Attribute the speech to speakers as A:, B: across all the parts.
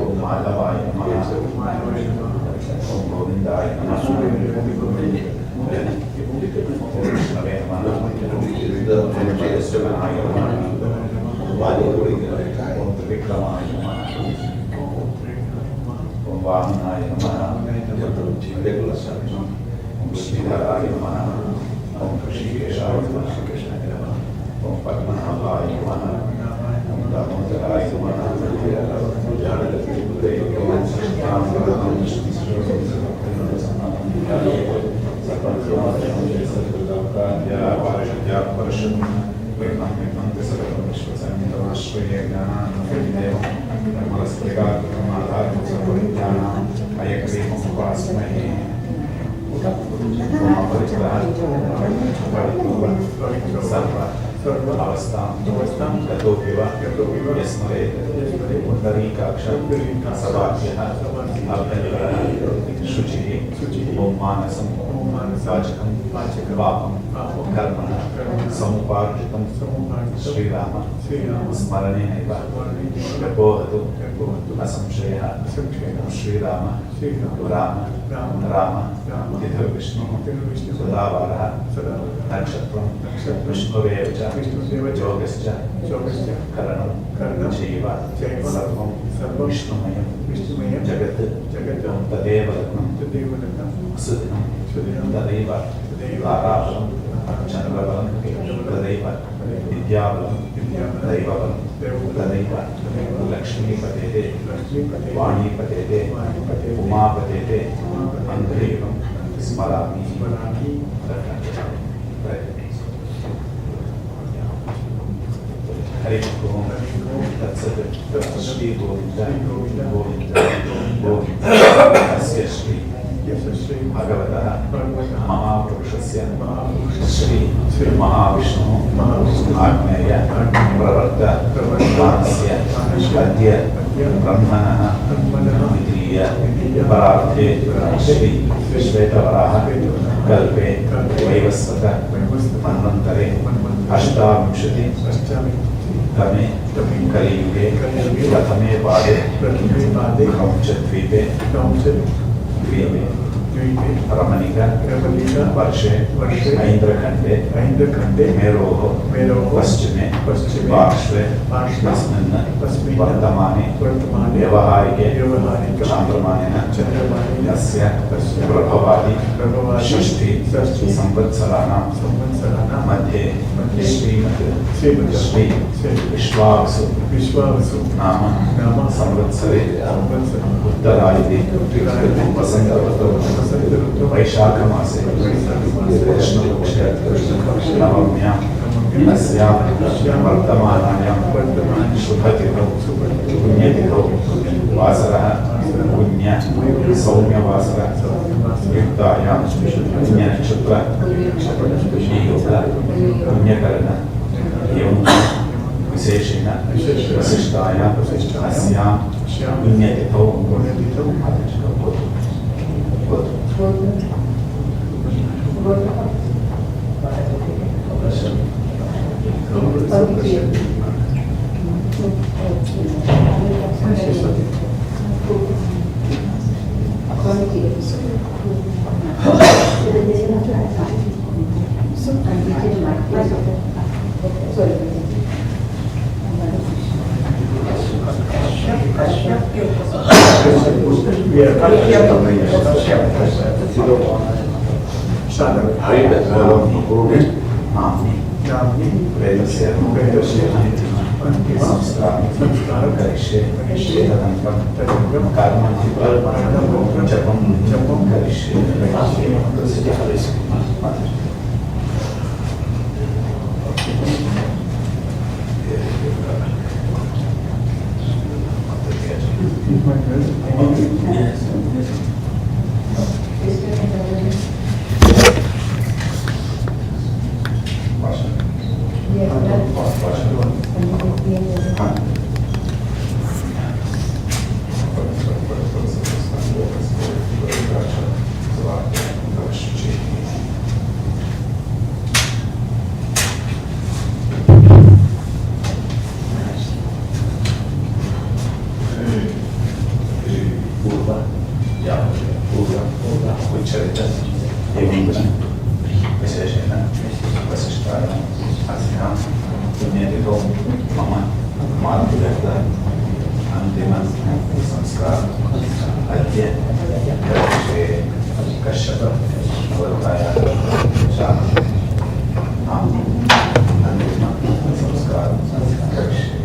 A: ओम माधवाय नमः। ओम गोविंदाय नमः। ओम विष्णवे नमः। ओम जयश्रीनाय नमः। ओम त्रिविक्रमाय नमः। ओम वामनाय नमः। ओम श्रीधराय नमः। ओम ऋषिकेशाय नमः। ओम पद्मनाभाय नमः। ओम दामोदराय नमः। अवस्थां ततो विवा यस्मरेत् पुण्डरीकाक्षं सभाभ्यः अभ्यन्तरः शुचिः ओम मानसं वाचकं पापं कर्मणः समुपार्जितं श्रीराम स्मरणेनैव व्यपोहतु असंशयः श्रीराम राम राम तिथिर्विष्णुः सदावारः नक्षत्रं विष्णुरेव च योगश्च करणं चैव सर्वं विष्णुमयं जगत् तदेव लग्नं सुदिनं तदैव ताराबलं चन्द्रबलं तदैव विद्याबलं दैवबलं तदैव लक्ष्मीपतेते वाणीपतेते उमापतेते अन्धैवं स्मरामि। हरि ओम तत्सत् श्री गोविंद गोविंद गोविंद अस्य श्री भगवतः महापुरुषस्य श्री महाविष्णुः आज्ञया प्रवर्तमानस्य अद्य ब्रह्मणः द्वितीय परार्थे श्री श्वेतवराह कल्पे वैवस्वत मन्वन्तरे अष्टाविंशति तमे कलियुगे प्रथमे पादे क्रौञ्चद्वीपे रमणिक वर्षे ऐन्द्रखण्डे मेरोः पश्चिमे पार्श्वे तस्मिन् वर्तमाने व्यवहारिके चान्द्रमानेन यस्य प्रभवादि षष्ठी संवत्सराणां मध्ये श्री विश्वावसु नाम संवत्सरे उत्तरायणे वसन्तऋतौ वैशाख मासे कृष्णपक्षे नवम्यां अस्यां वर्तमानायां शुभतिथौ पुण्यतिथौ वासरः पुण्य सौम्यवासरः युक्तायां पुण्यनक्षत्र पुण्यकरण एवं विशेषेण वसिष्ठायां अस्यां पुण्यतिथौ मातृगत अंतिम संस्कार अद्य कक्षे कश्यप अवताया अंतिम संस्कार कक्षे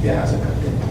B: यहाँ से करके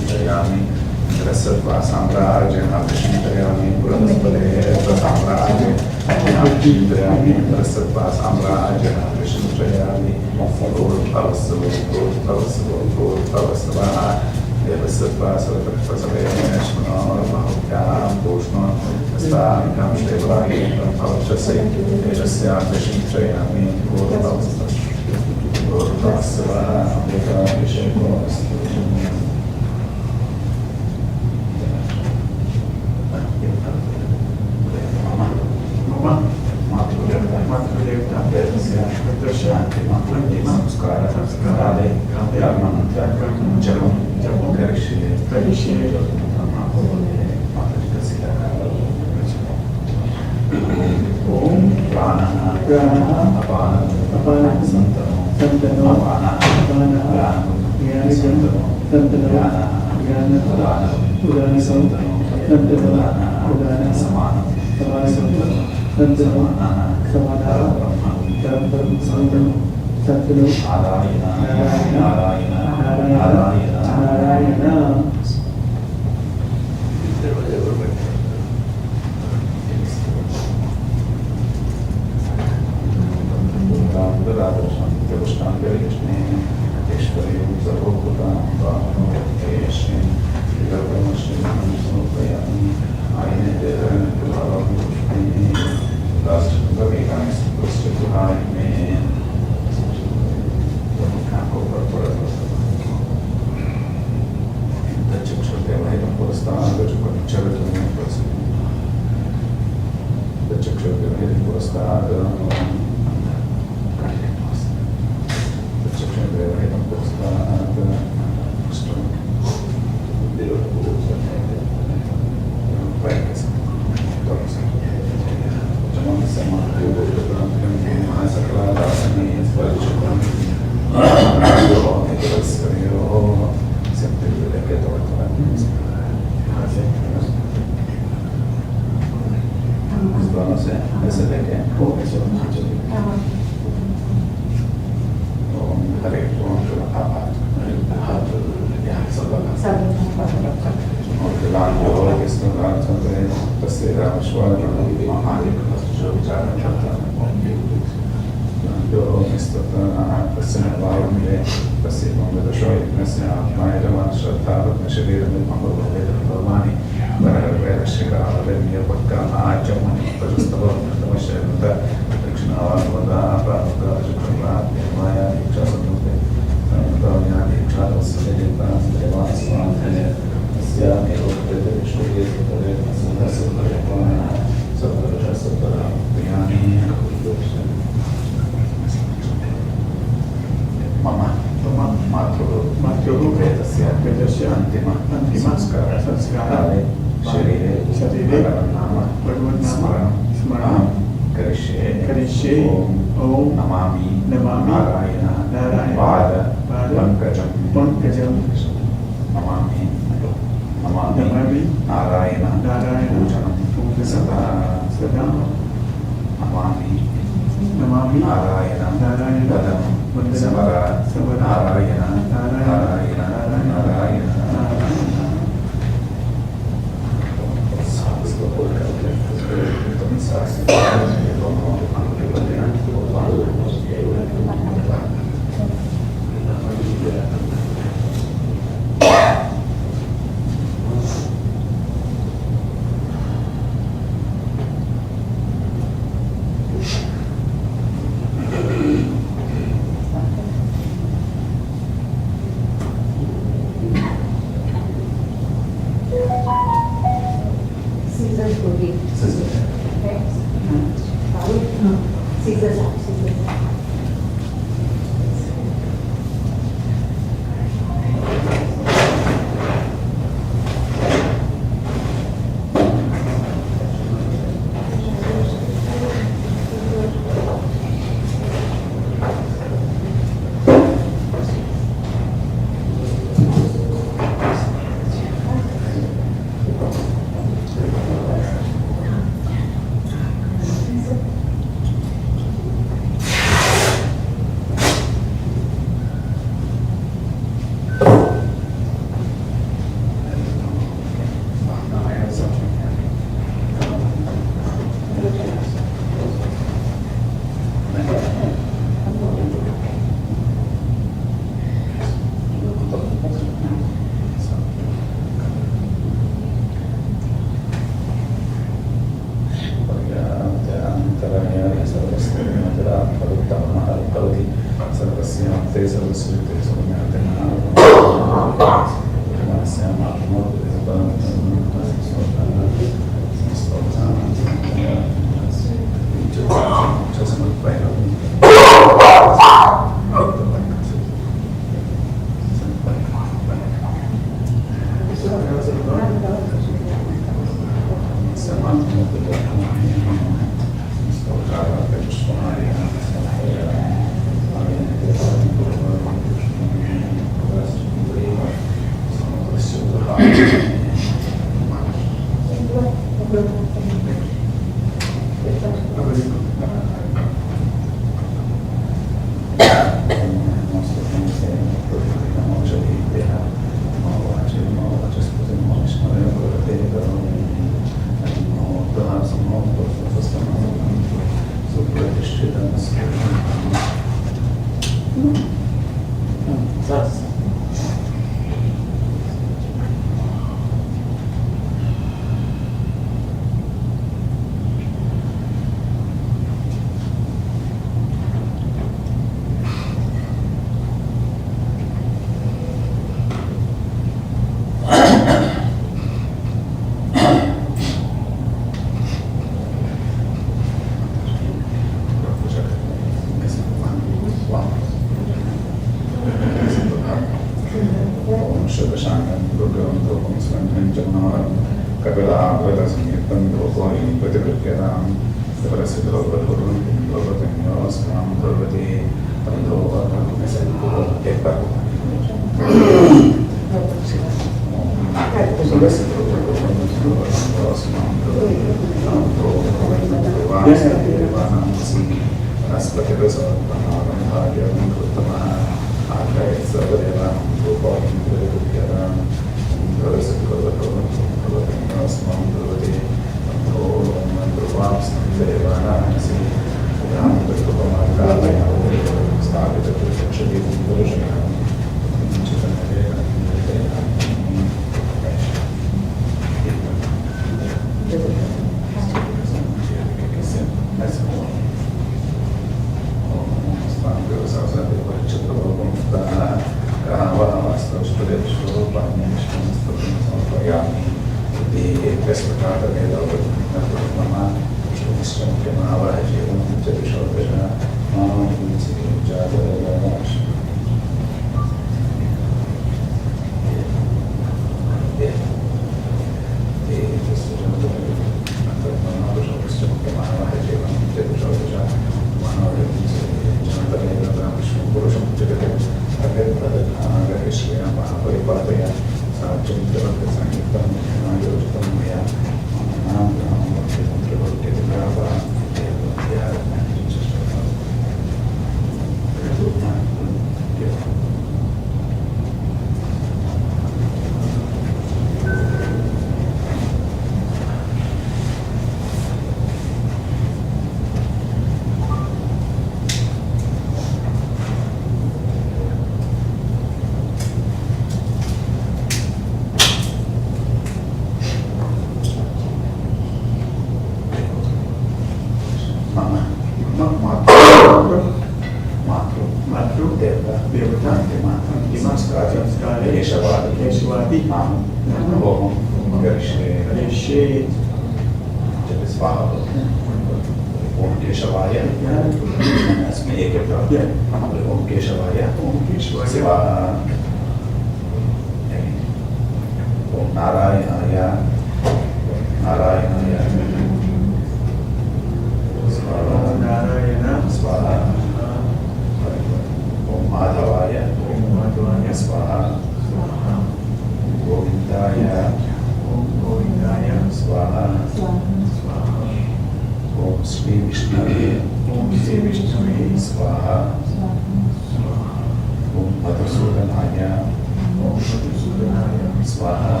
A: Swaha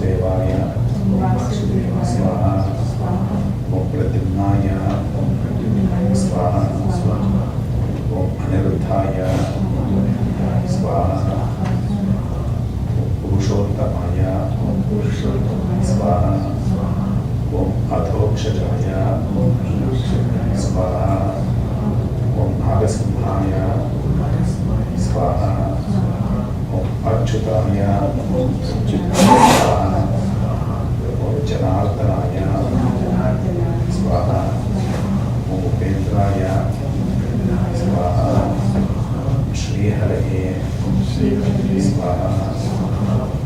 A: वासुदेवाय स्वाहा ओम प्रद्युम्नाय स्वाहा ओम अनिरुद्धाय स्वाहा पुरुषोत्तमाय स्वाहा ओम अधोक्षजाय स्वाहा ओम नागसिंहाय स्वाहा ओम अच्युताय स्वाहा ओम जनार्दनाय स्वाहा ओम उपेन्द्राय स्वाहा श्रीहरये स्वाहा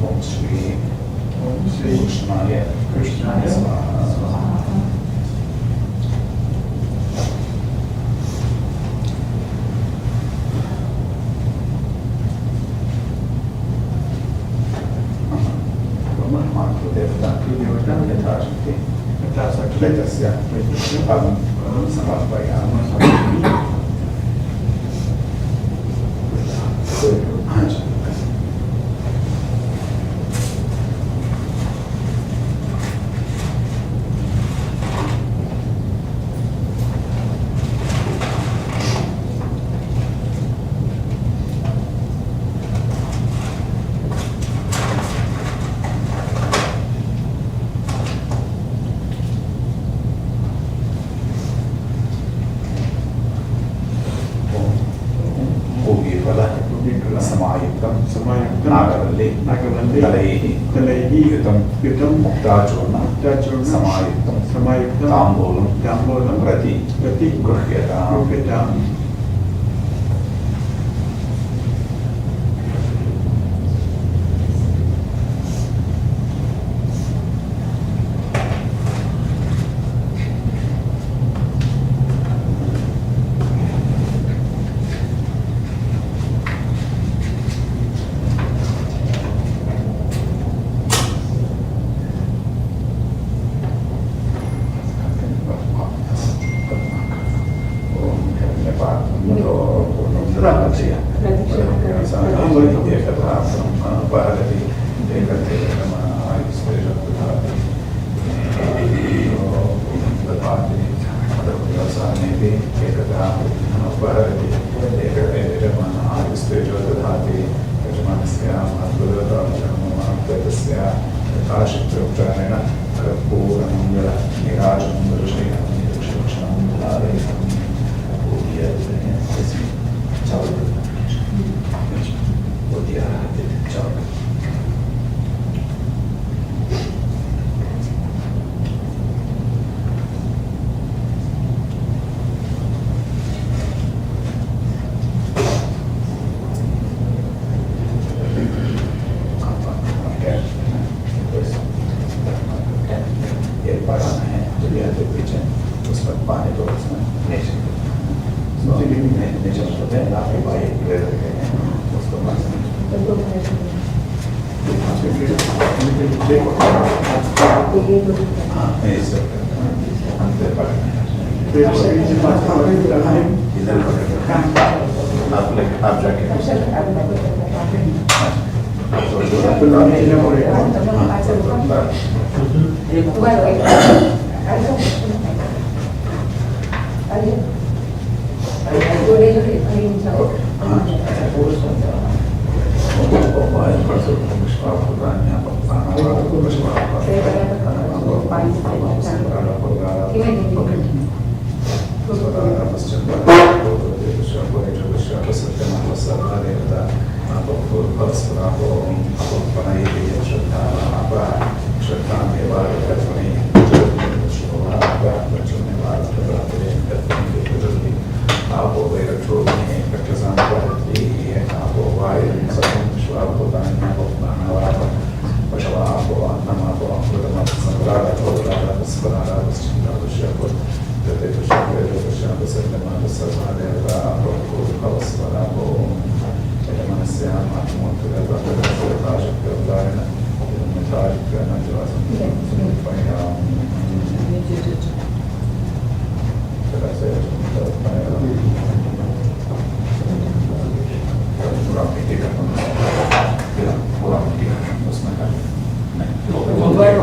A: ओम श्री कृष्णाय स्वाहा देवता यथाशक्ति तस्य फलं समर्पयामः। मुक्ताचूर्ण समायुक्तं ताम्बूलं प्रति गृह्यताम्।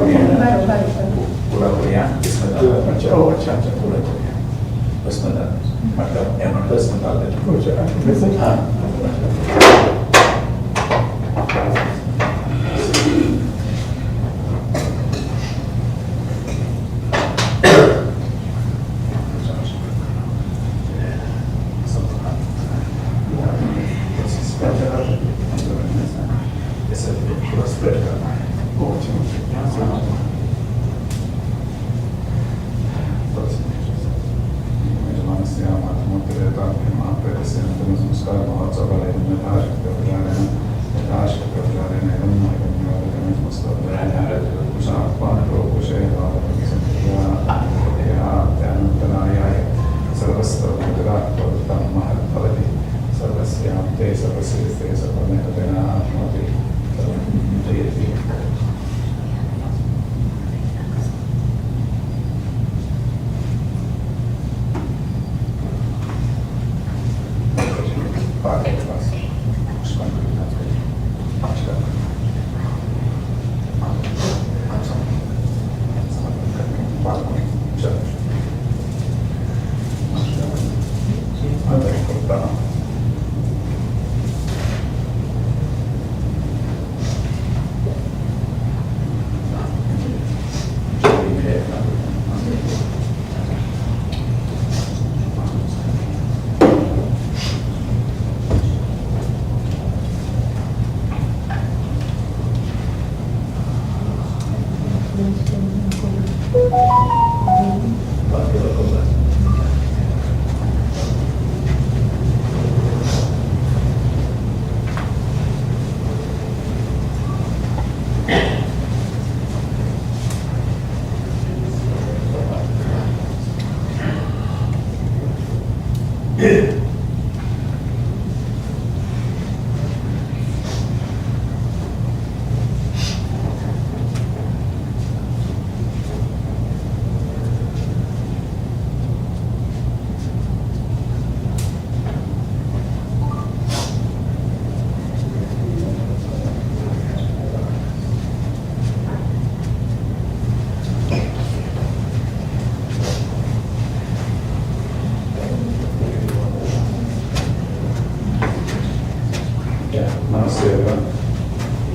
A: पूरा हो गया इसमें अच्छा पूरा हो गया उसमें मतलब एमएस में डाल देते हाँ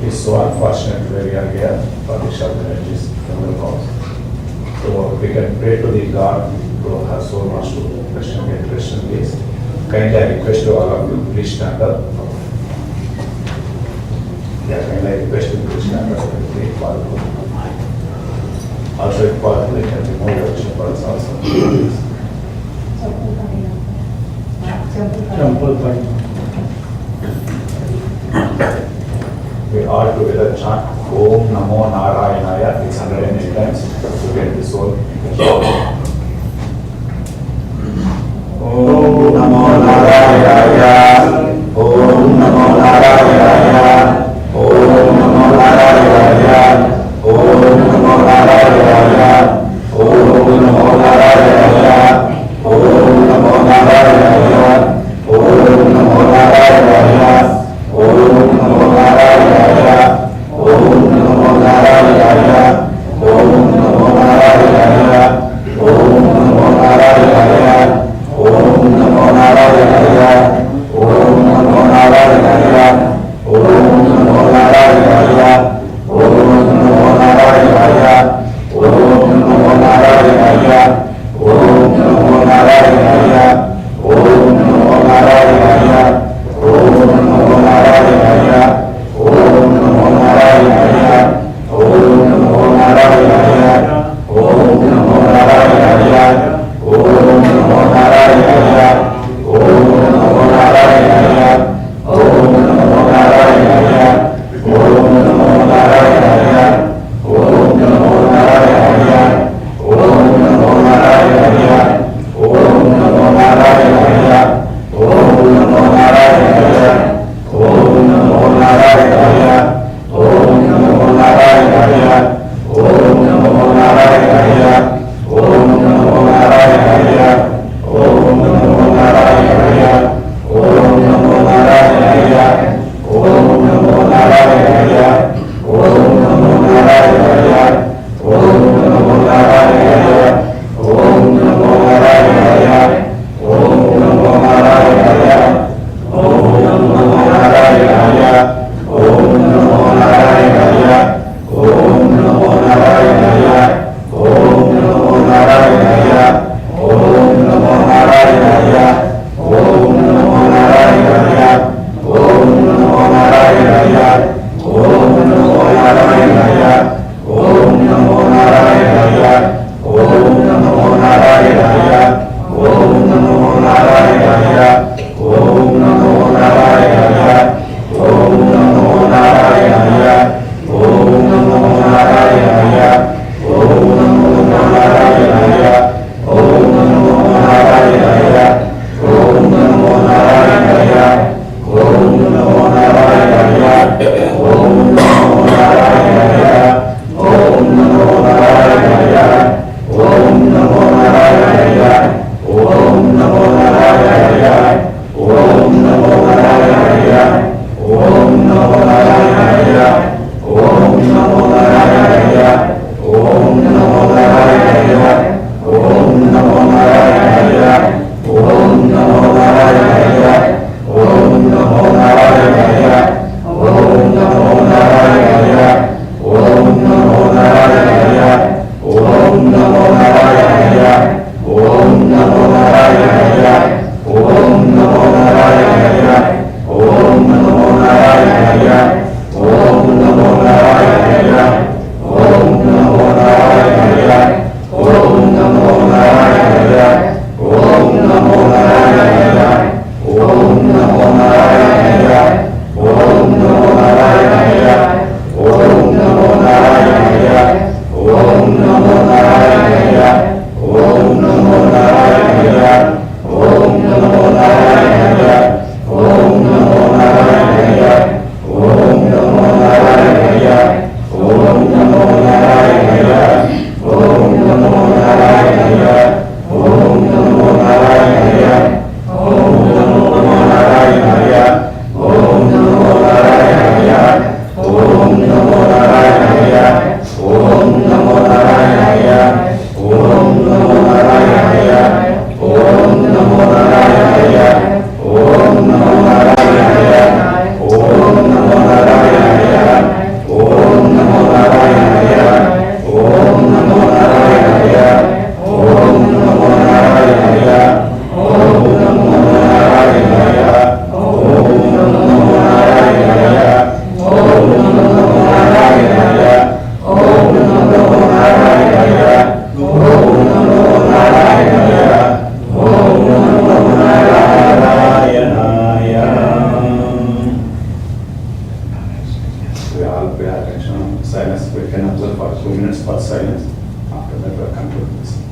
A: It's so unfortunate where we are here for the shelter energies from the house. So we can pray to the God who has so much to question please. Kindly I request to all of you, please stand up. Yeah, kindly I request you to please stand up and pray for you. Also if possible, you can remove your chapels also. We all together chant Om Namo Narayanaya 608 times to get the soul. Om Namo Narayanaya, Om Namo Narayanaya, Om Namo Narayanaya, Om Namo Narayanaya, Om Namo Narayanaya, Om Namo Narayanaya, Om Namo Narayanaya, Om Namo Narayanaya, Om Namo Narayanaya, Om Namo Narayanaya, Om we can observe for 2 minutes for silence. After that, we'll conclude this.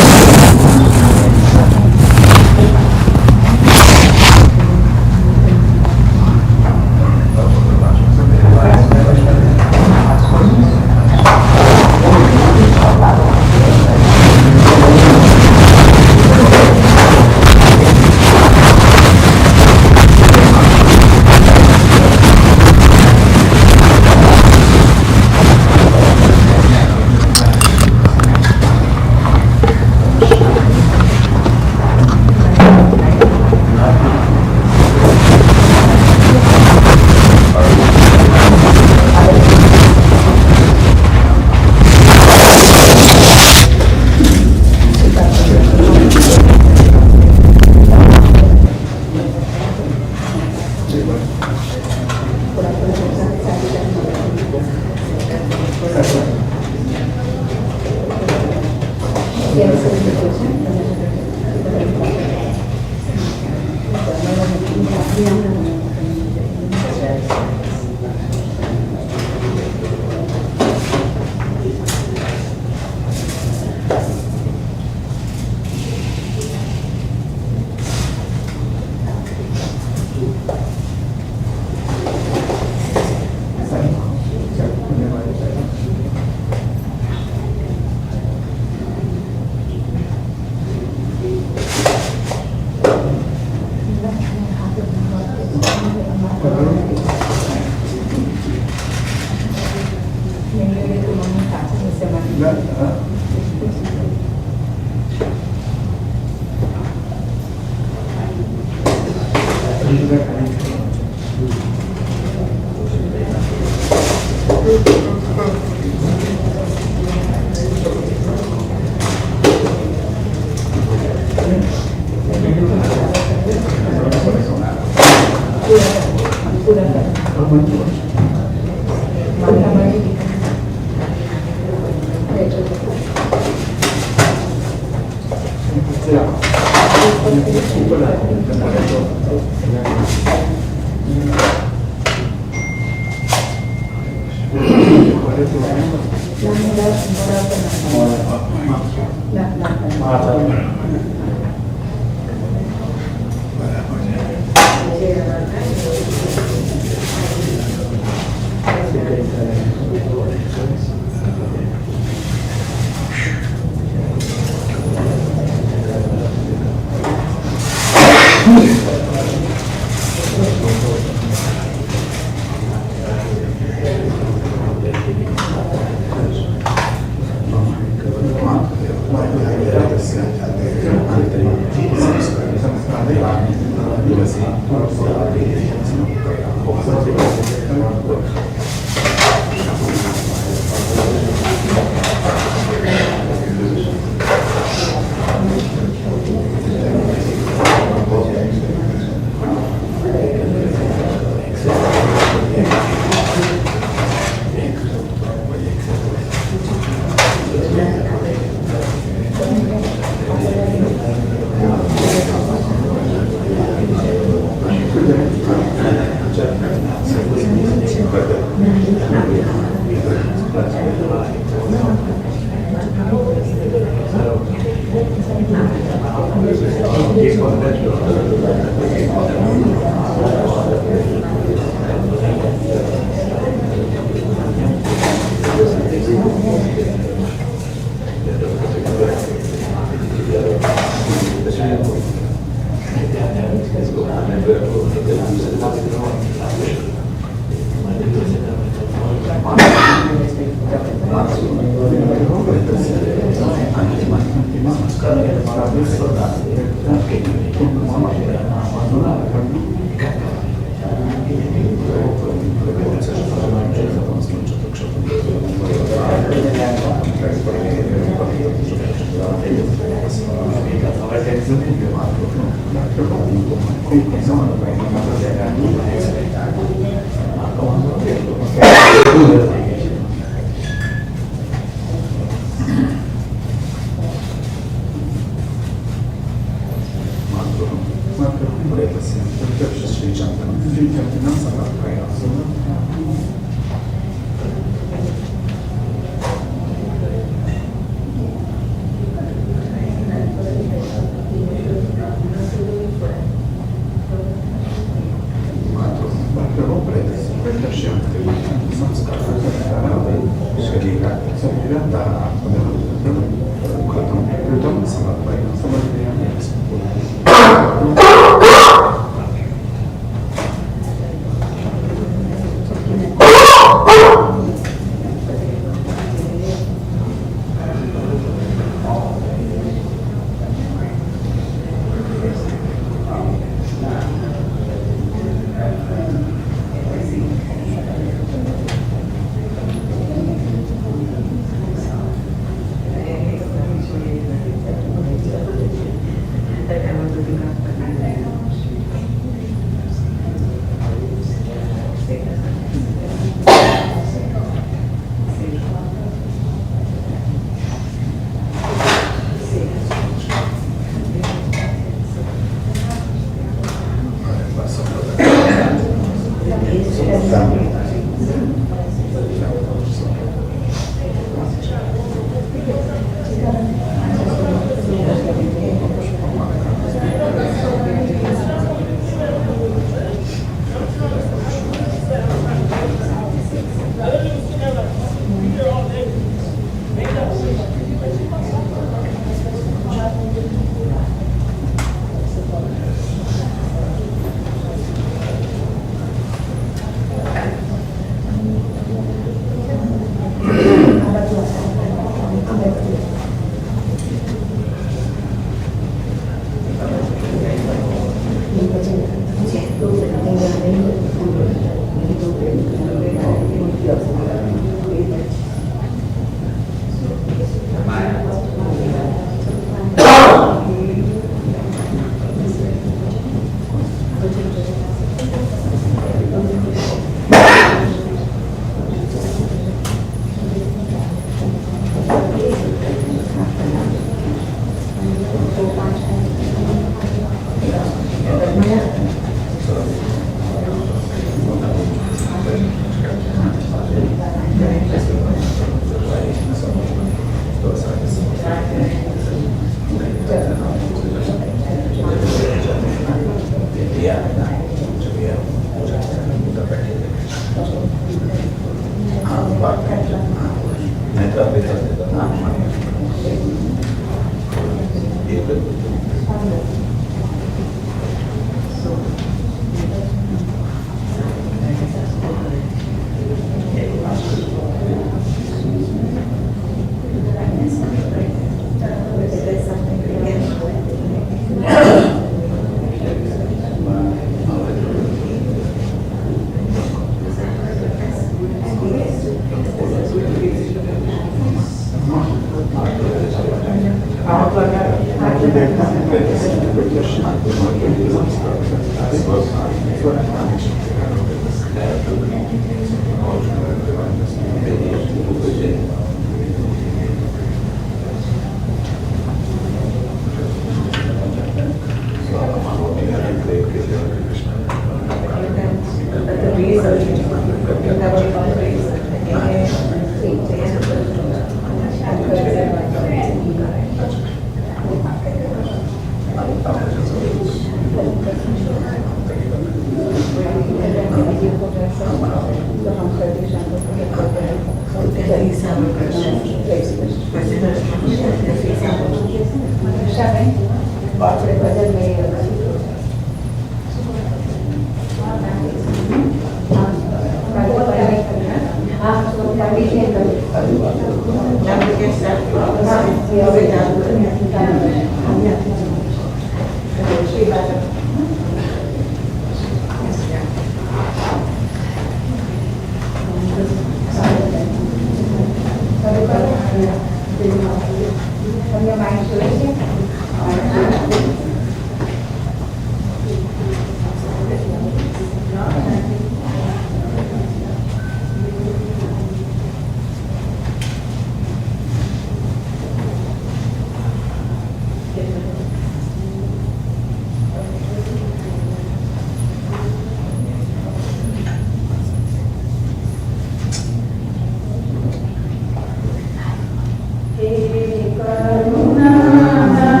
B: He karuna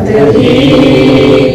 B: Dasyat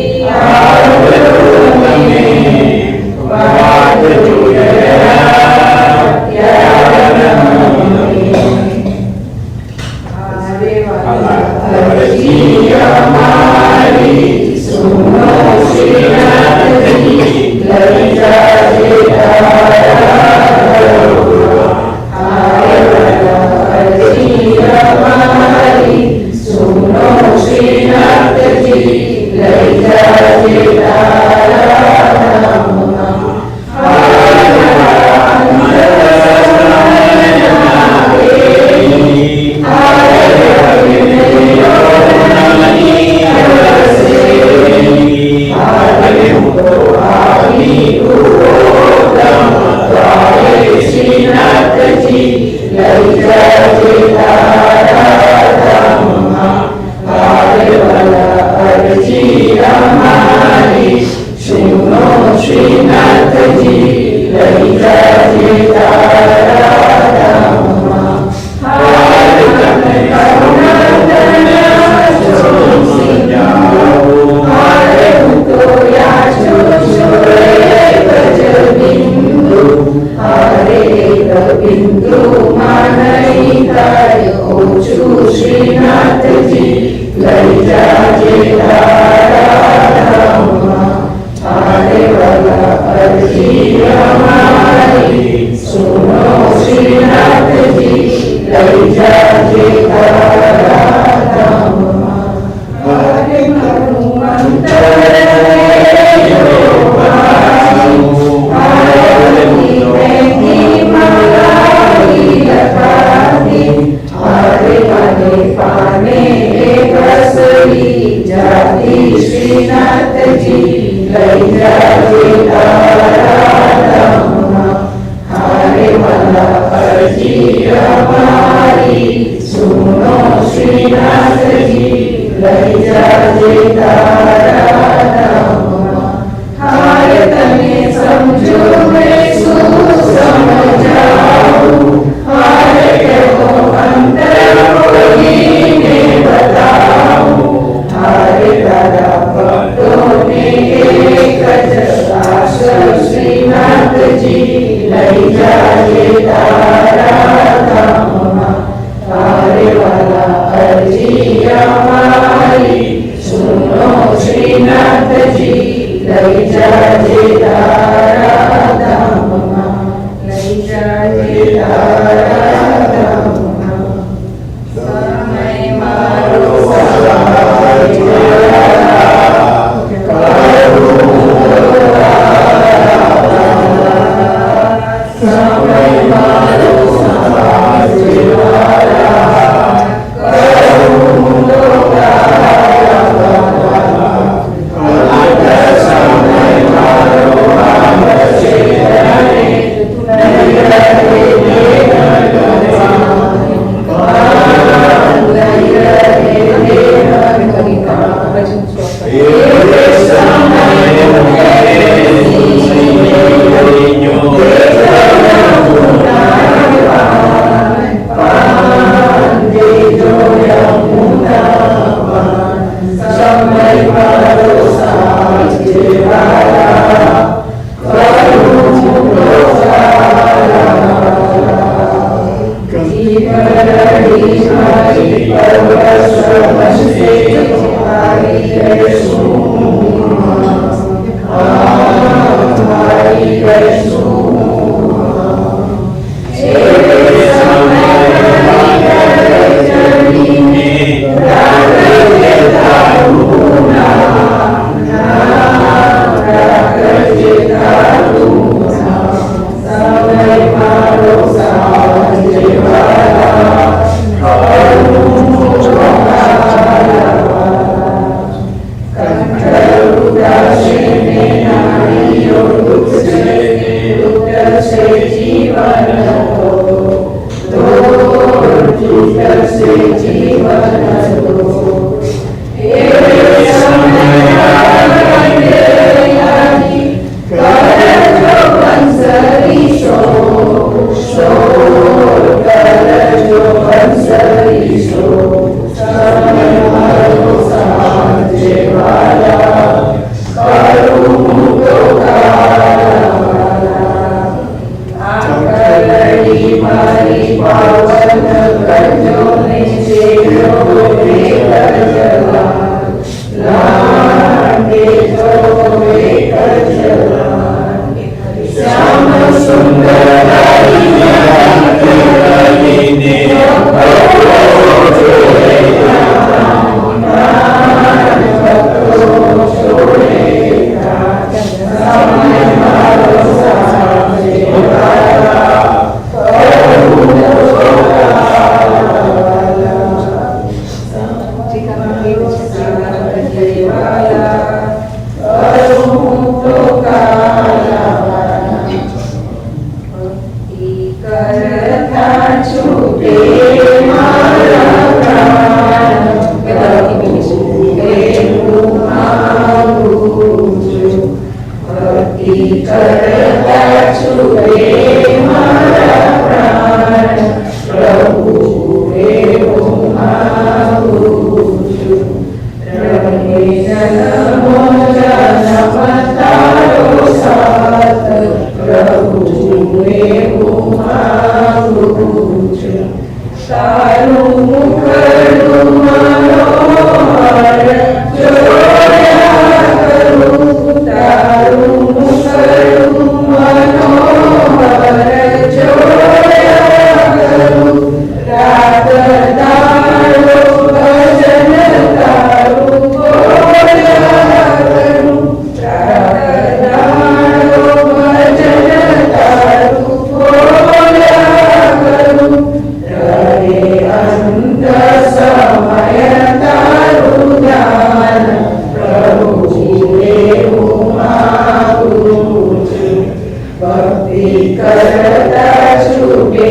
B: કરતા છૂટે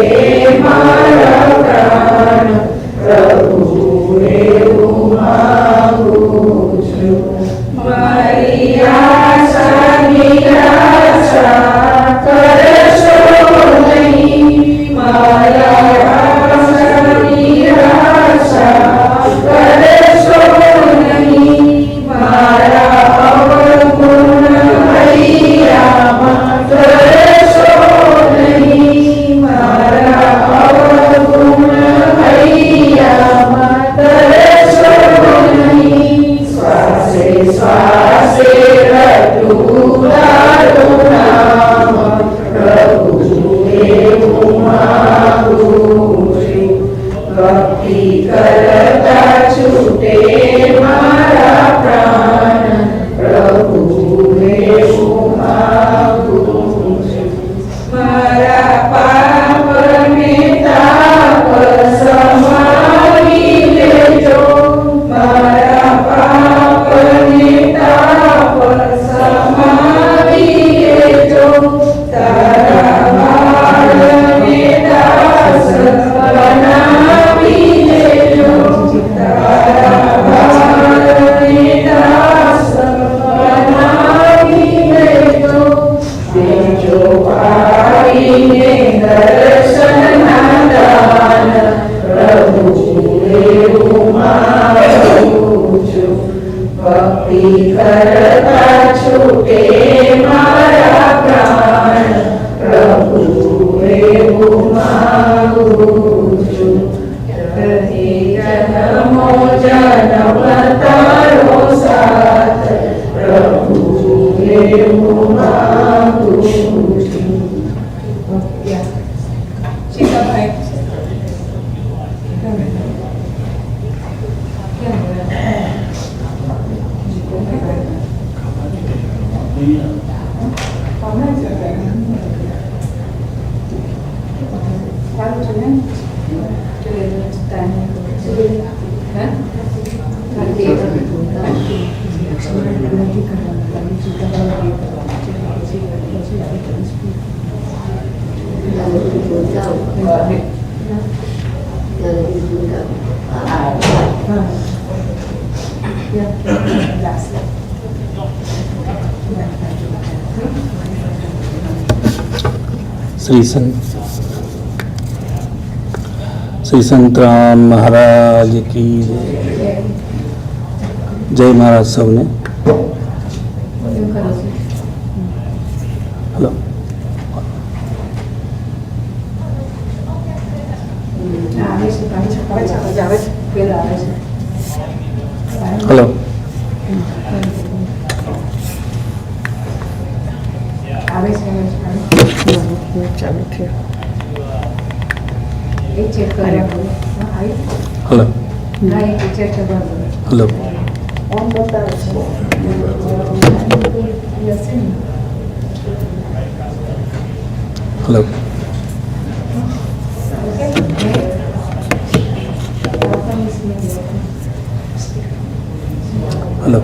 B: મારા પ્રાણ, પ્રભુ એવું માંગુ છું. મારી આશા નિરાશા કરશો નહીં, મારા આશા નિરાશા કરશો નહીં, મારા અવગુણ હૈયામાં કરશો નહીં, મારા અવગુણ હૈયામાં કરશો નહીં. શ્વાસે શ્વાસે રટું તારું નામ, પ્રભુ એવું માંગુ છું. ભક્તિ કરતા છૂટે મારા પ્રાણ, પ્રભુ એવું માંગુ છું. મારા પાપને તાપ સમાવી લેજો, મારા પાપને તાપ સમાવી લેજો, તારા બાળને દાસ બનાવી લેજો, તારા બાળને દાસ બનાવી લેજો. દેજો પાડીને દર્શનના દાન, પ્રભુ એવું માંગુ છું. ભક્તિ કરતા છૂટે મારા પ્રાણ, પ્રભુ એવું માંગુ છું. જન્મો જન્મ તારો સાથ, પ્રભુ એવું માંગુ છું.
C: श्री संत राम महाराज की जय। महाराज सबने हेलो हेलो
B: ચાલુ થયો.
C: हेलो हेलो
B: ઓન બતાવે છે.
C: हेलो हेलो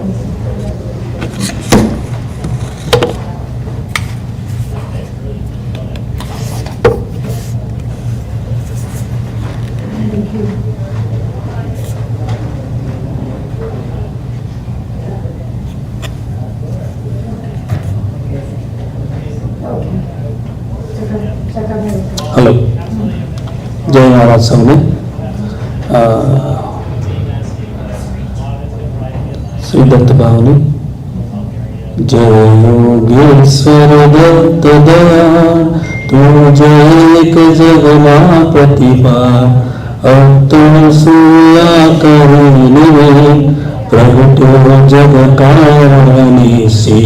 C: हेलो जय महाराज सबने श्री दत्त भावनी जय योगेश्वर दत्त दया तुझे एक जगमा प्रतिभा अब तो सुया करुणे प्रगटो जग कारणी से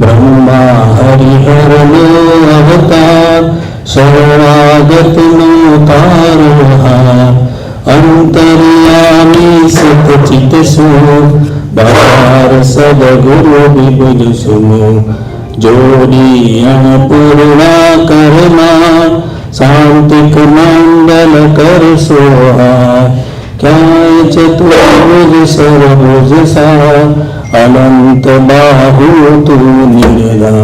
C: ब्रह्मा हरिहर ने अवतार शरणागत नो तारो अंतर्यामी सतचित सु बार सदगुरु विबुध सुनो जोड़ी अन्नपूर्णा करमा शांतिक मंडल कर सोहा क्या चतुर्भुज सर्वभुज सा अनंत बाहु तू निर्दा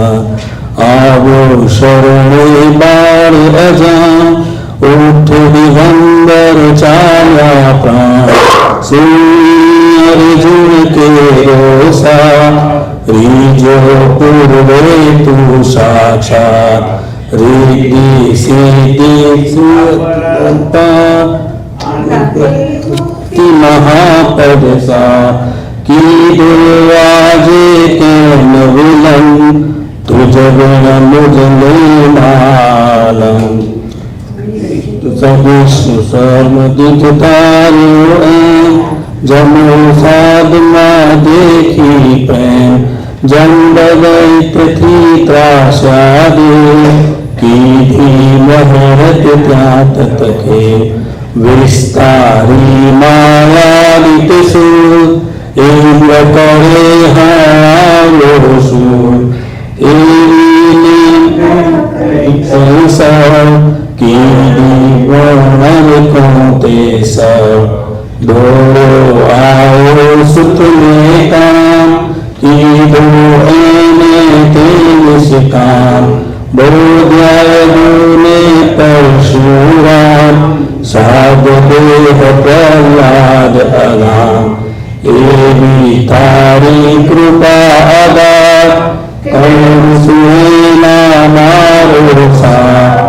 C: આવો શરણે બાળ અજાણ, ઉઠ દિગંબર ચાલ્યા પ્રાણ. શૂન્ય રિજુણ કે રોસા, રીજો પૂર્વે તું સાક્ષાત. રીતિ સિદ્ધિ સુરતા મહાપદ સા, કીધું આજે કેમ વિલન, તુજ ગુણ મુજ નિર્માલમ. સવિષ્ણુ સર્વ દુઃખ તાર્યો એમ, જમો સાધમાં દેખી પ્રેમ. જંડ દૈત્યથી ત્રાસ્યા દે, કીધી મહેરત ત્યાં તતકે. વિસ્તારી માયાદિત સુર, ઇન્દ્ર કરે હાલો સુર. એવી સંસાર, કીધી વર્ણન કોતે સર. દોડો આવો સુતને કામ, કીધું એને તે નિષ્કામ. બોધ્યાય ગુને પરશુરામ, સાધ દેહ પ્રહલાદ અગામ. એવી તારી કૃપા અગાધ, કરું સુએના મારો સાથ.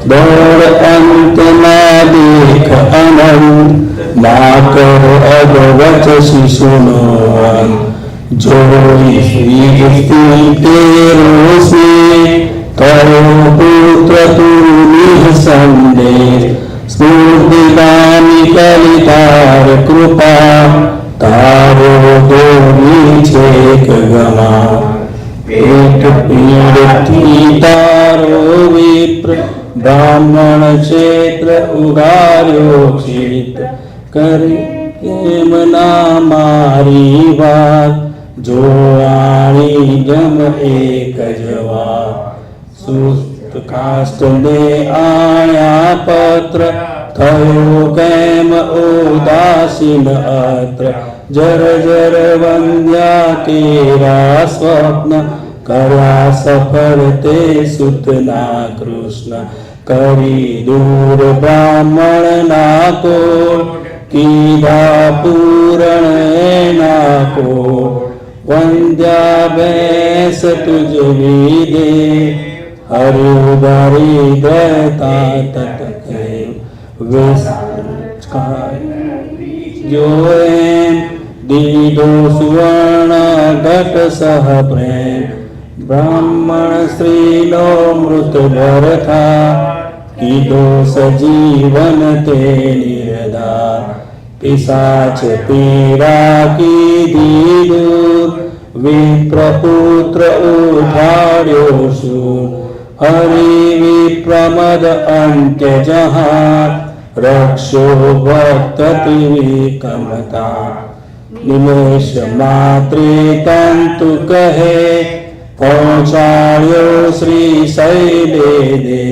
C: દોડ અંત ના દેખ અનંત, ના કરો અગવચ શિશુનો અંત. જોઈ શ્રી તેરો સ્નેહ, તરો પુત્ર તું નિઃસંદેહ. સ્ફૂર્તિદાની કલિતાર કૃપા, તારો દોરી છેક ગમા. પેટ પીડથી તારો વિપ્ર, બ્રાહ્મણ ક્ષેત્ર ઉગાર્યો ક્ષેત્ર. કરી કેમ ના મારી વાત, જોવાણી જમ એક જ વાત. સુસ્ત કાષ્ટને આયા પત્ર, થયો કેમ ઉદાસીન અત્ર. જર જર વંદ્યા કેરા સ્વપ્ન, કર્યા સફળ તે સુતના કૃષ્ણ. કરી દૂર બ્રાહ્મણ ના કોટ, કીધા પૂરણ એના કોટ. વંદ્યા બેસ તુજ વિદે, હર્યું દરિદ્રતા તટકે. જો એમ દીધો સુવર્ણ ઘટ સહ પ્રેમ. બ્રાહ્મણ સ્ત્રીનો મૃત ભરથા, કીધો સજીવન તે નિર્ધાર. પિશાચ પીડા કીધી દૂર, વિપ્રપુત્ર ઉઠાડ્યો શૂર. હરિ વિપ્રમદ અંત્ય જહાન, રક્ષો ભક્ત વિકમતા. નિમેષ માત્રે તંતુ કહે, પહોંચાડ્યો શ્રી શૈલે દે.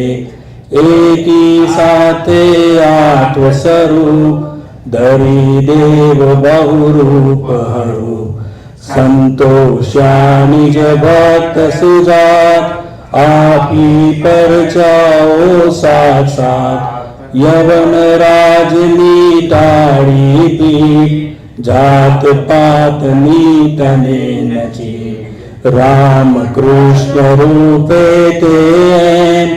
C: એકી સાથે આત્વ સ્વરૂપ, ધરી દેવ બહુરૂપ હરું. સંતોષ્યા નિજ ભક્ત સુજાત, આપી પરચાઓ સાથ સાથ. યવન રાજની ટાળી પીઠ, જાત પાત નીતને નચી. રામ કૃષ્ણ રૂપે તે એમ,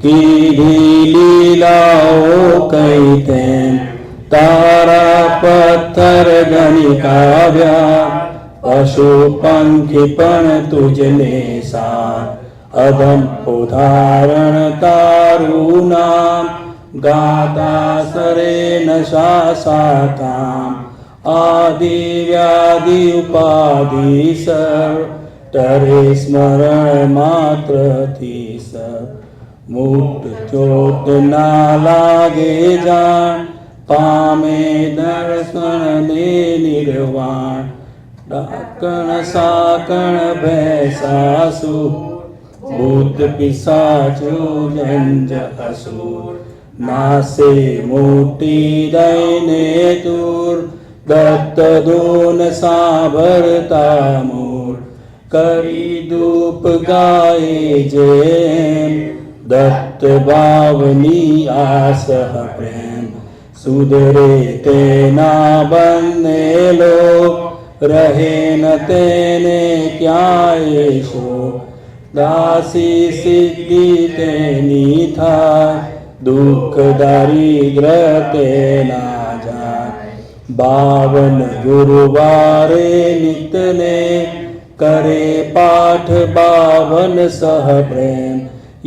C: કીધી લીલાઓ કઈ તેમ. તારા પથ્થર ગણી કાવ્યા, પશુ પંખી પણ તુજને સાથ. અધમ ઉદાહરણ તારું નામ, ગાતા સરે નશા સાતામ. આદિ વ્યાધિ ઉપાધિ સર, તરે સ્મરણ માત્રથી સર. મુક્ત ચોટ ના લાગે જાણ, પામે દર્શન ને નિર્વાણ. ડાકણ સાકણ ભૈસાસુ, ભૂત પિશાચો જંજ અસુર. નાસે મોટી દઈને દૂર, દત્ત દોન સાંભળતા મૂળ. કરી ધૂપ ગાય જેમ દત્ત ભાવની આસહ પ્રેમ સુધરે તેના બંને લોક રહે ન તેને ક્યાંય શોક દાસી સિદ્ધિ તેની થાય દુઃખ દારિદ્ર તેના જાય 52 ગુરુવારે નિતને કરે પાઠ 52 સહ પ્રેમ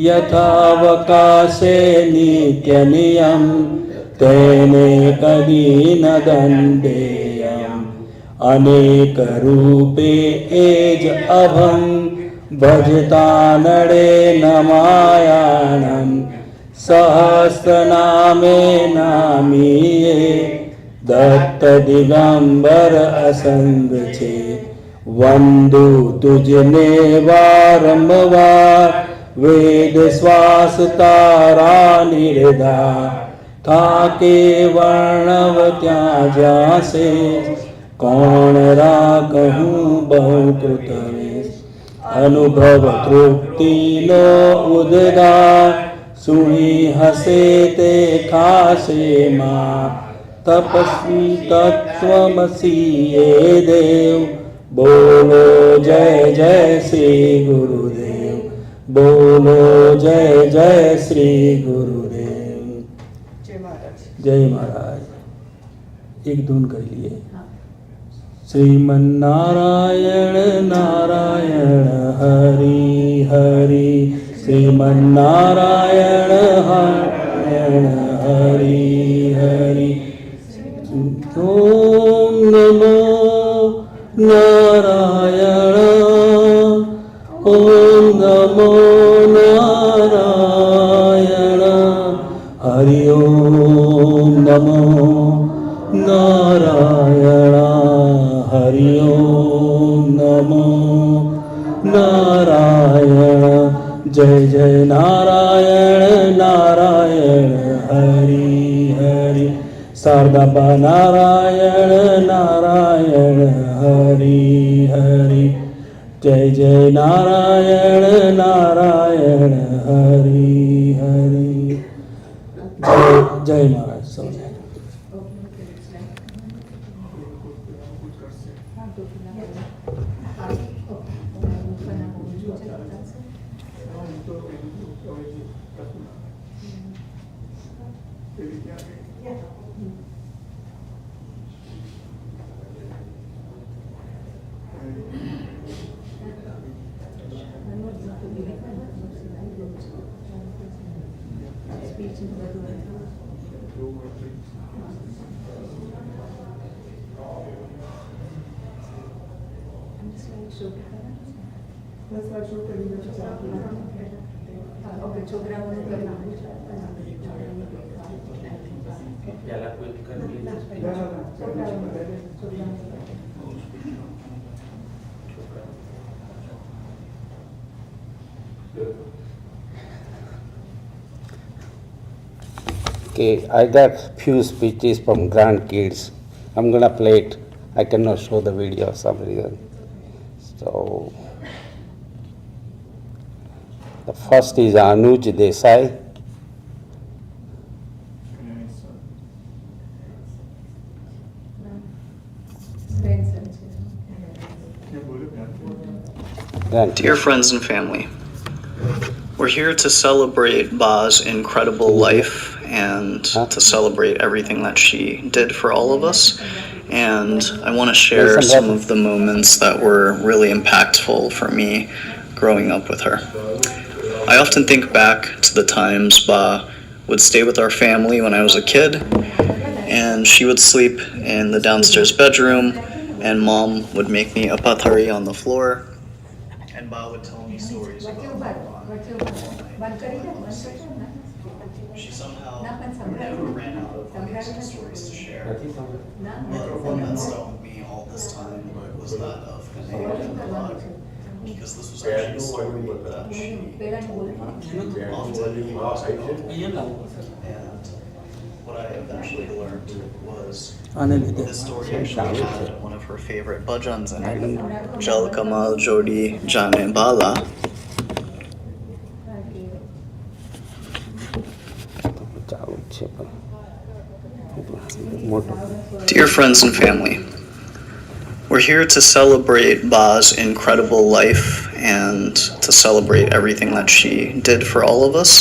C: યથાવકાશે નિત્ય નિયમ તેને કદી ન દંડેયમ અનેક રૂપે એ જ અભંગ ભજતા નડે નમાયાણમ સહસ્રનામે નામીએ દત્ત દિગંબર અસંગ છે વંદુ તુજને વારંવાર વેદ શ્વાસ તારા નિર્ધાર થાકે વર્ણવ ત્યાં જાશે કોણ રાખું બહુ કૃતવેશ અનુભવ તૃપ્તિનો ઉદ્ગાર સુણી હસે તે ખાશે માં તપસ્વી તત્વમસી એ દેવ બોલો જય જય શ્રી ગુરુદેવ બોલો જય જય શ્રી ગુરુદેવ जय महाराज एक धुन कर लिए श्रीमन नारायण नारायण हरि हरि श्रीमन नारायण नारायण हरि हरि ओम नमो नारायण ओम नमो नारायण हरि ओम नमो नारायण हरि ओम नमो नारायण जय जय नारायण नारायण हरि हरि शारदाबा नारायण नारायण हरि हरि जय जय नारायण नारायण हरि हरि जय महाराज सब
D: Okay, I got few speeches from grandkids. I'm gonna play it. I cannot show the video for some reason. So, the first is Anuj Desai.
E: Dear friends and family, we're here to celebrate Ba's incredible life and to celebrate everything that she did for all of us. And I want to share some of the moments that were really impactful for me growing up with her. I often think back to the times Ba would stay with our family when I was a kid, and she would sleep in the downstairs bedroom, and Mom would make me a pathari on the floor, and Ba would tell me stories about Ba. She somehow never ran out of amazing stories to share. But one that stuck with me all this time was that of Vinay and Parag, because this was actually a story that she often used. And what I eventually learned was
C: आने लेते
E: this story actually had one of her favorite bhajans in it, Jal Kamal Jodi Jane Bala.
D: ચાલુ જ છે પણ મોટો
E: Dear friends and family, we're here to celebrate Ba's incredible life and to celebrate everything that she did for all of us.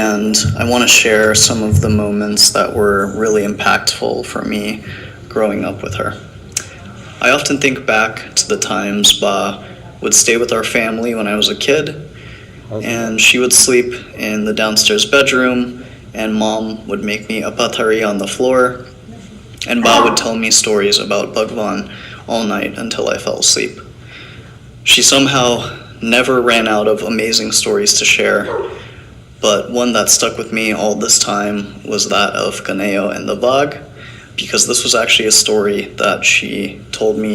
E: And I want to share some of the moments that were really impactful for me growing up with her. I often think back to the times Ba would stay with our family when I was a kid, and she would sleep in the downstairs bedroom, and Mom would make me a pathari on the floor, and Ba would tell me stories about Bhagwan all night until I fell asleep. She somehow never ran out of amazing stories to share, but one that stuck with me all this time was that of Ganeo and the Vag, because this was actually a story that she told me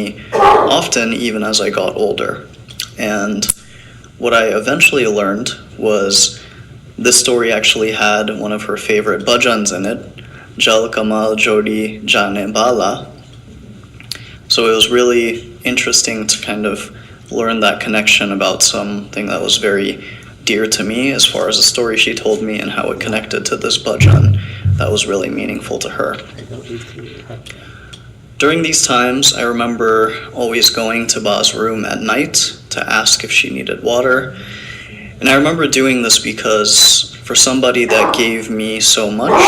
E: often even as I got older. And what I eventually learned was this story actually had one of her favorite bhajans in it, Jal Kamal Jodi Jane Bala. So it was really interesting to kind of learn that connection about something that was very dear to me as far as the story she told me and how it connected to this bhajan that was really meaningful to her. During these times, I remember always going to Ba's room at night to ask if she needed water. And I remember doing this because for somebody that gave me so much,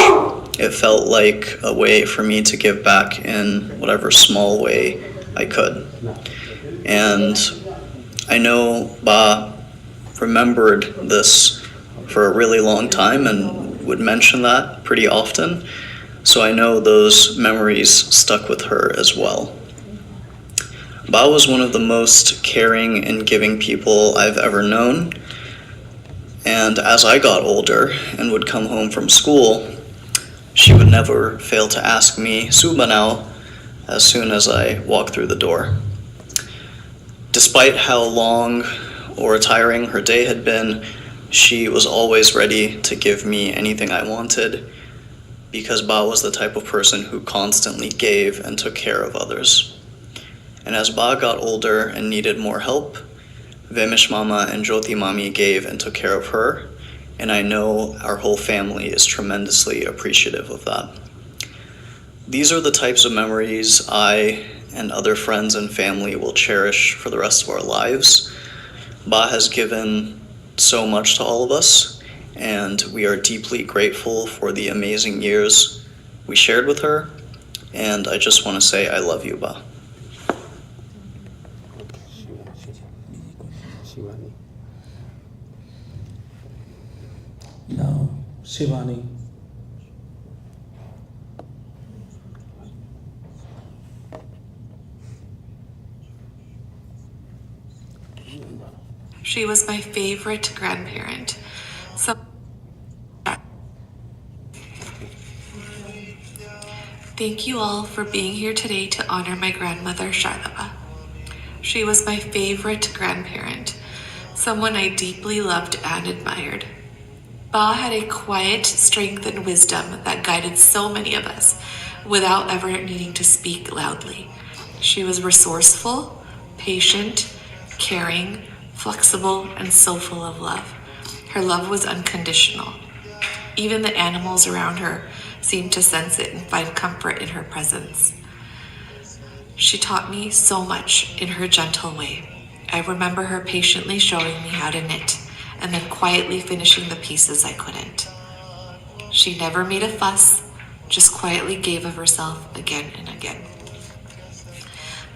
E: it felt like a way for me to give back in whatever small way I could. And I know Ba remembered this for a really long time and would mention that pretty often. So I know those memories stuck with her as well. Ba was one of the most caring and giving people I've ever known. And as I got older and would come home from school, she would never fail to ask me, "Subanao," as soon as I walked through the door. Despite how long or tiring her day had been, she was always ready to give me anything I wanted, because Ba was the type of person who constantly gave and took care of others. And as Ba got older and needed more help, Vemish Mama and Jyoti Mami gave and took care of her, and I know our whole family is tremendously appreciative of that. These are the types of memories I and other friends and family will cherish for the rest of our lives. Ba has given so much to all of us, and we are deeply grateful for the amazing years we shared with her, and I just want to say I love you, Ba.
D: Shivani
C: Now, Shivani.
F: She was my favorite grandparent. Thank you all for being here today to honor my grandmother, Shardaba. She was my favorite grandparent, someone I deeply loved and admired. Ba had a quiet strength and wisdom that guided so many of us without ever needing to speak loudly. She was resourceful, patient, caring, flexible, and so full of love. Her love was unconditional. Even the animals around her seemed to sense it and find comfort in her presence. She taught me so much in her gentle way. I remember her patiently showing me how to knit and then quietly finishing the pieces I couldn't. She never made a fuss, just quietly gave of herself again and again.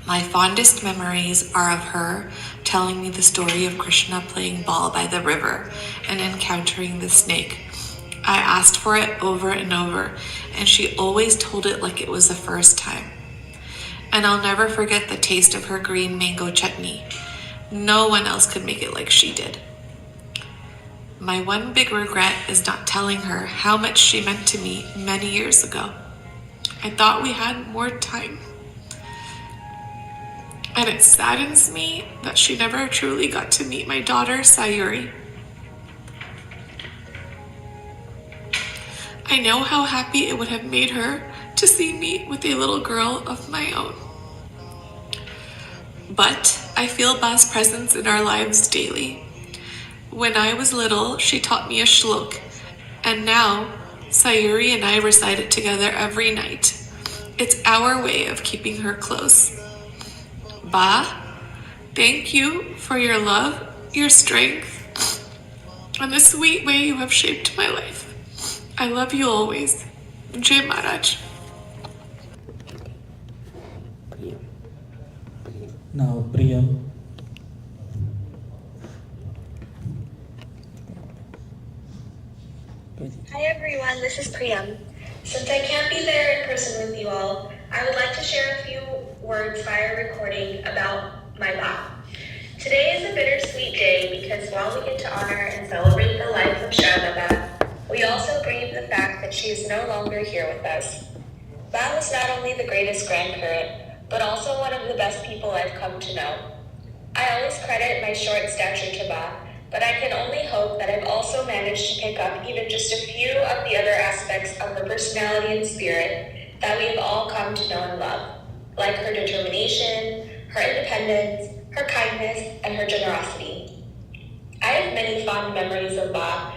F: My fondest memories are of her telling me the story of Krishna playing ball by the river and encountering the snake. I asked for it over and over, and she always told it like it was the first time. And I'll never forget the taste of her green mango chutney. No one else could make it like she did. My one big regret is not telling her how much she meant to me many years ago. I thought we had more time. And it saddens me that she never truly got to meet my daughter, Sayuri. I know how happy it would have made her to see me with a little girl of my own. But I feel Ba's presence in our lives daily. When I was little, she taught me a shlok, and now Sayuri and I recite it together every night. It's our way of keeping her close. Ba, thank you for your love, your strength, and the sweet way you have shaped my life. I love you always. Jai Maharaj.
C: Now, Priyam.
G: Hi everyone, this is Priyam. Since I can't be there in person with you all, I would like to share a few words via recording about my Ba. Today is a bittersweet day because while we get to honor and celebrate the life of Shardaben, we also grieve the fact that she is no longer here with us. Ba was not only the greatest grandparent, but also one of the best people I've come to know. I always credit my short stature to Ba, but I can only hope that I've also managed to pick up even just a few of the other aspects of her personality and spirit that we've all come to know and love, like her determination, her independence, her kindness, and her generosity. I have many fond memories of Ba,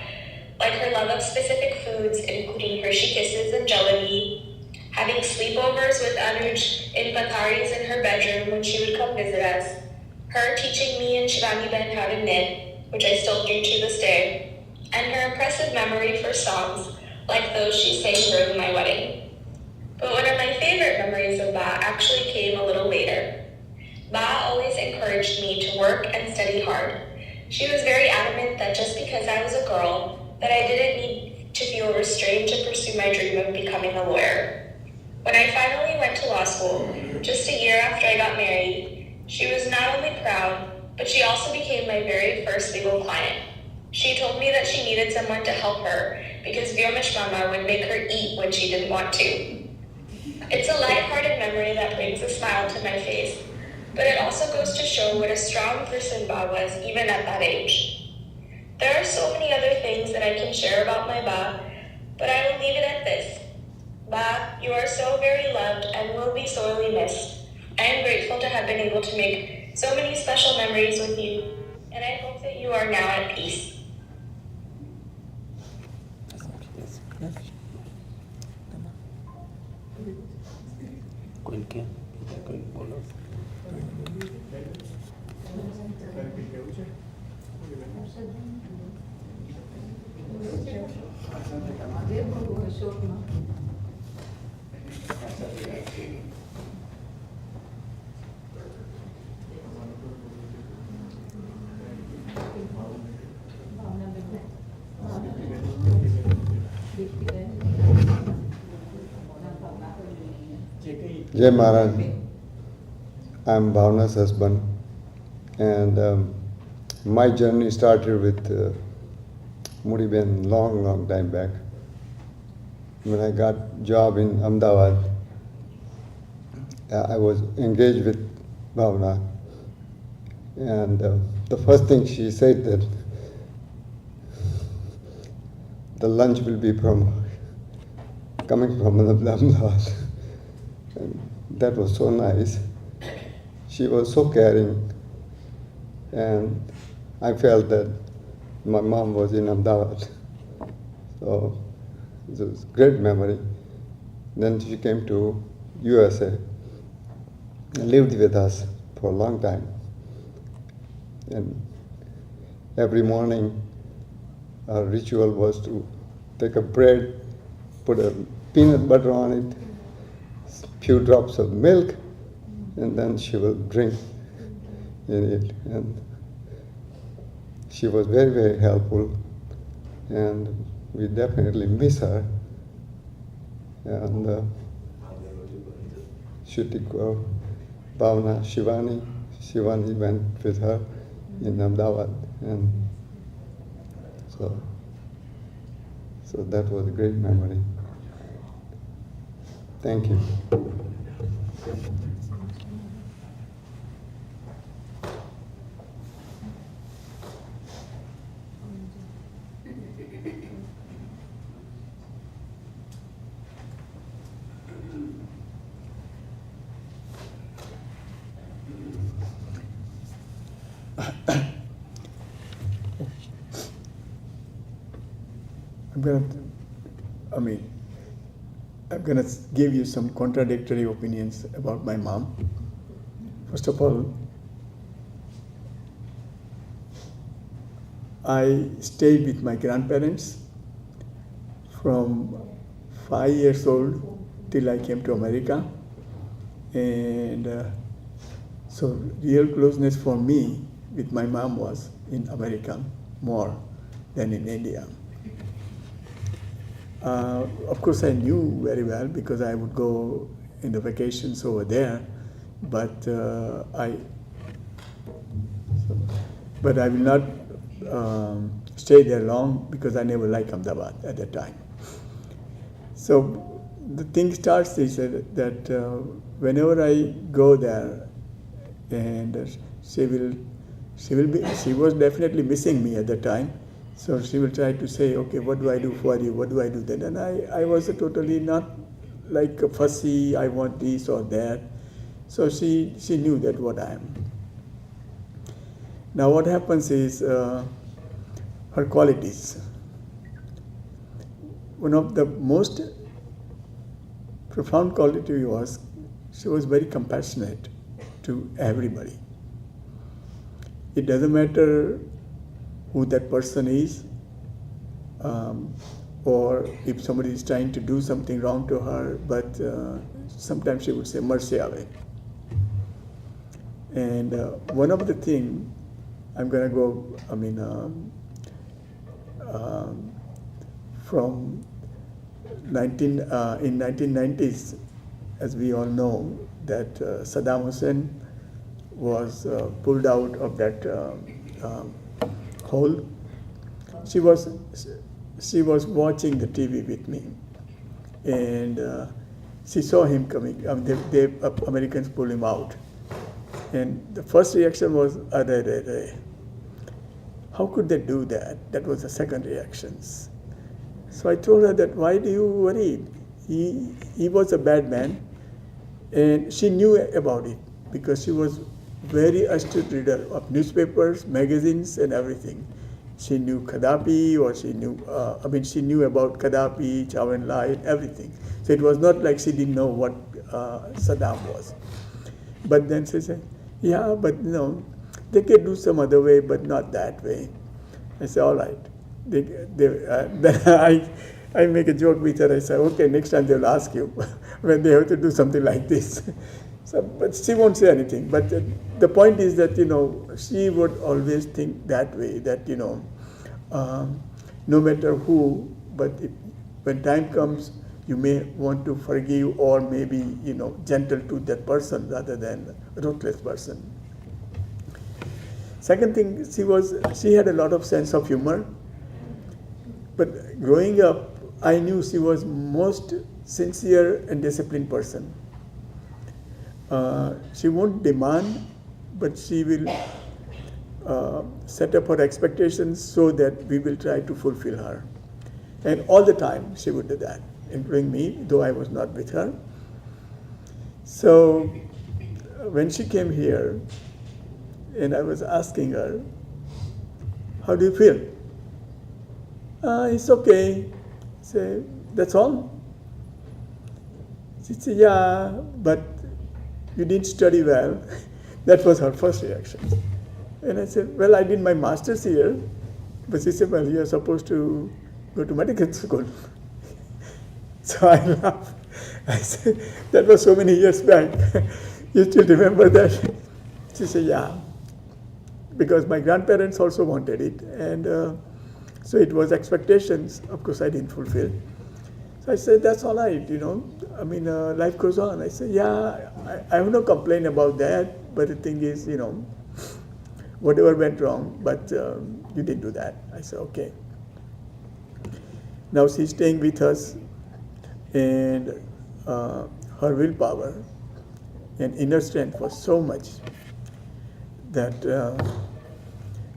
G: like her love of specific foods, including Hershey Kisses and Jalebi, having sleepovers with Anuj in Pataris in her bedroom when she would come visit us, her teaching me and Shivani Ben how to knit, which I still do to this day, and her impressive memory for songs like those she sang during my wedding. But one of my favorite memories of Ba actually came a little later. Ba always encouraged me to work and study hard. She was very adamant that just because I was a girl, that I didn't need to feel restrained to pursue my dream of becoming a lawyer. When I finally went to law school, just a year after I got married, she was not only proud, but she also became my very first legal client. She told me that she needed someone to help her because Vyomish Mama would make her eat when she didn't want to. It's a lighthearted memory that brings a smile to my face, but it also goes to show what a strong person Ba was even at that age. There are so many other things that I can share about my Ba, but I will leave it at this. Ba, you are so very loved and will be sorely missed. I am grateful to have been able to make so many special memories with you, and I hope that you are now at peace.
H: Jai Maharaj, I'm Bhavna's husband, and my journey started with Muriben long time back. When I got job in Ahmedabad, I was engaged with Bhavna, and the first thing she said that the lunch will be coming from Ahmedabad. And that was so nice. She was so caring, and I felt that my mom was in Ahmedabad. So it was a great memory. Then she came to USA and lived with us for a long time. And every morning our ritual was to take a bread, put a peanut butter on it, few drops of milk, and then she will drink in it. And she was very helpful, and we definitely miss her. And Shuti Bhavna, Shivani went with her in Ahmedabad, and so that was a great memory. Thank you.
I: I'm gonna give you some contradictory opinions about my mom. First of all, I stayed with my grandparents from 5 years old till I came to America, and so real closeness for me with my mom was in America more than in India. Of course, I knew very well because I would go in the vacations over there, but I will not stay there long because I never liked Ahmedabad at that time. So the thing starts is that whenever I go there, and she was definitely missing me at the time. So she will try to say, okay, what do I do for you? What do I do then? And I was totally not like fussy, I want this or that. So she knew that what I am. Now what happens is her qualities. One of the most profound quality was she was very compassionate to everybody. It doesn't matter who that person is, or if somebody is trying to do something wrong to her, but sometimes she would say, mercy away. And one of the things, I'm going to go, from in 1990s, as we all know, that Saddam Hussein was pulled out of that hole. She was watching the TV with me, and she saw him coming. Americans pulled him out, and the first reaction was, how could they do that? That was the second reaction. So I told her that, why do you worry? He was a bad man, and she knew about it because she was very astute reader of newspapers, magazines, and everything. She knew Gaddafi, or she knew about Gaddafi, Chow and Lai, everything. So it was not like she didn't know what Saddam was. But then she said, yeah, but they can do some other way, but not that way. I said, all right. Then I make a joke with her. I say, okay, next time they'll ask you when they have to do something like this. So, but she won't say anything. But the point is that, she would always think that way, that, no matter who, but when time comes, you may want to forgive or maybe, gentle to that person rather than a ruthless person. Second thing, she had a lot of sense of humor. But growing up, I knew she was most sincere and disciplined person. She won't demand, but she will set up her expectations so that we will try to fulfill her. And all the time she would do that, including me, though I was not with her. So when she came here, and I was asking her, how do you feel? It's okay. I say, that's all? She said, yeah, but you didn't study well. That was her first reaction. And I said, well, I did my master's here. But she said, well, you're supposed to go to medical school. So I laughed. I said, that was so many years back. You still remember that? She said, yeah. Because my grandparents also wanted it. And so it was expectations. Of course, I didn't fulfill. So I said, that's all right, life goes on. I said, yeah, I have no complaint about that. But the thing is, whatever went wrong, but you didn't do that. I said, okay. Now she's staying with us, and her willpower and inner strength was so much that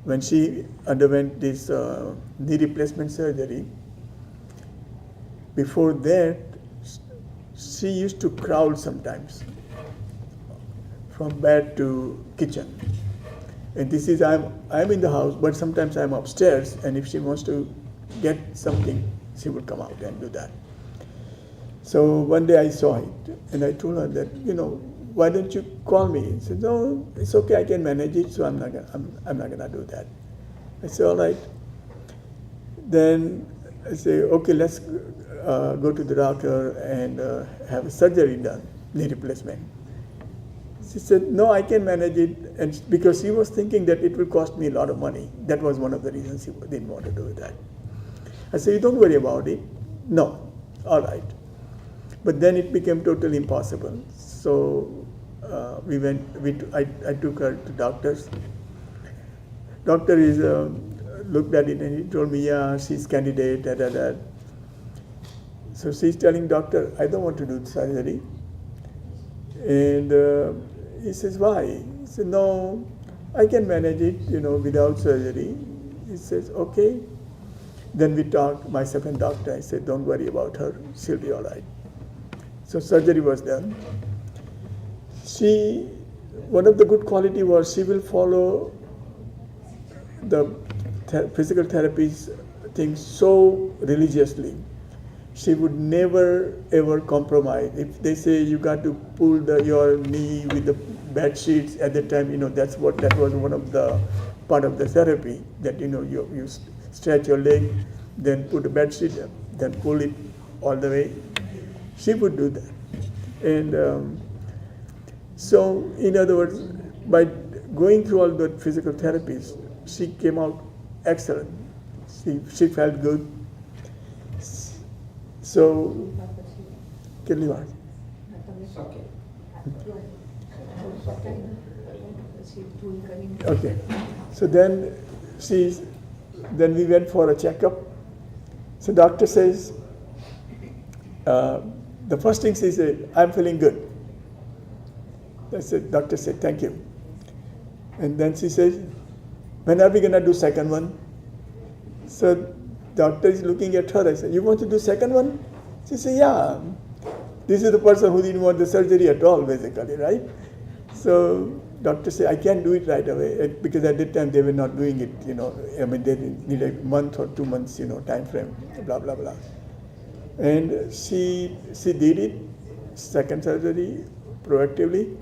I: when she underwent this knee replacement surgery, before that, she used to crawl sometimes from bed to kitchen. And this is, I'm in the house, but sometimes I'm upstairs, and if she wants to get something, she would come out and do that. So one day I saw it, and I told her that, why don't you call me? She said, no, it's okay, I can manage it, so I'm not gonna do that. I said, all right. Then I say, okay, let's go to the doctor and have a surgery done, knee replacement. She said, no, I can manage it, and because she was thinking that it will cost me a lot of money. That was one of the reasons she didn't want to do that. I said, you don't worry about it. No, all right. But then it became totally impossible. So I took her to doctors. Doctor looked at it and he told me, yeah, she's candidate, So she's telling doctor, I don't want to do surgery. And he says, why? He said, no, I can manage it, without surgery. He says, okay. Then we talked, myself and doctor. I said, don't worry about her, she'll be all right. So surgery was done. One of the good quality was she will follow the physical therapies things so religiously. She would never ever compromise. If they say you got to pull your knee with the bed sheets at the time, that was one of the part of the therapy, that you stretch your leg, then put a bed sheet, then pull it all the way. She would do that. And so, in other words, by going through all the physical therapies, she came out excellent. She felt good. So, can you ask? Okay. So then we went for a checkup. So doctor says, the first thing she said, I'm feeling good. Doctor said, thank you. And then she says, when are we going to do second one? So doctor is looking at her. I said, you want to do second one? She said, yeah. This is the person who didn't want the surgery at all, basically, right? So doctor said, I can't do it right away, because at that time they were not doing it, they need a month or 2 months, time frame, blah, blah, blah. And she did it, second surgery, proactively.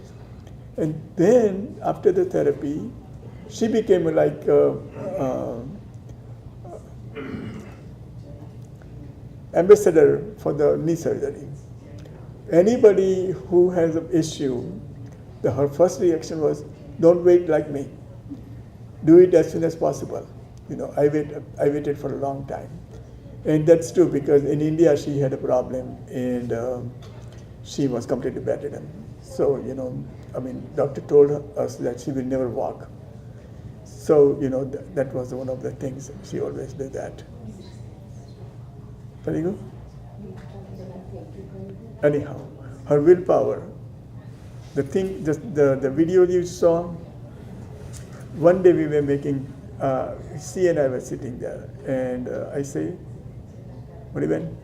I: And then after the therapy, she became like ambassador for the knee surgery. Anybody who has an issue, her first reaction was, don't wait like me. Do it as soon as possible. I waited for a long time. And that's true, because in India she had a problem, and she was completely bedridden. So, doctor told us that she will never walk. So, that was one of the things, she always did that. Very good. Anyhow, her willpower, the video you saw, one day we were making, she and I were sitting there, and I say, what even?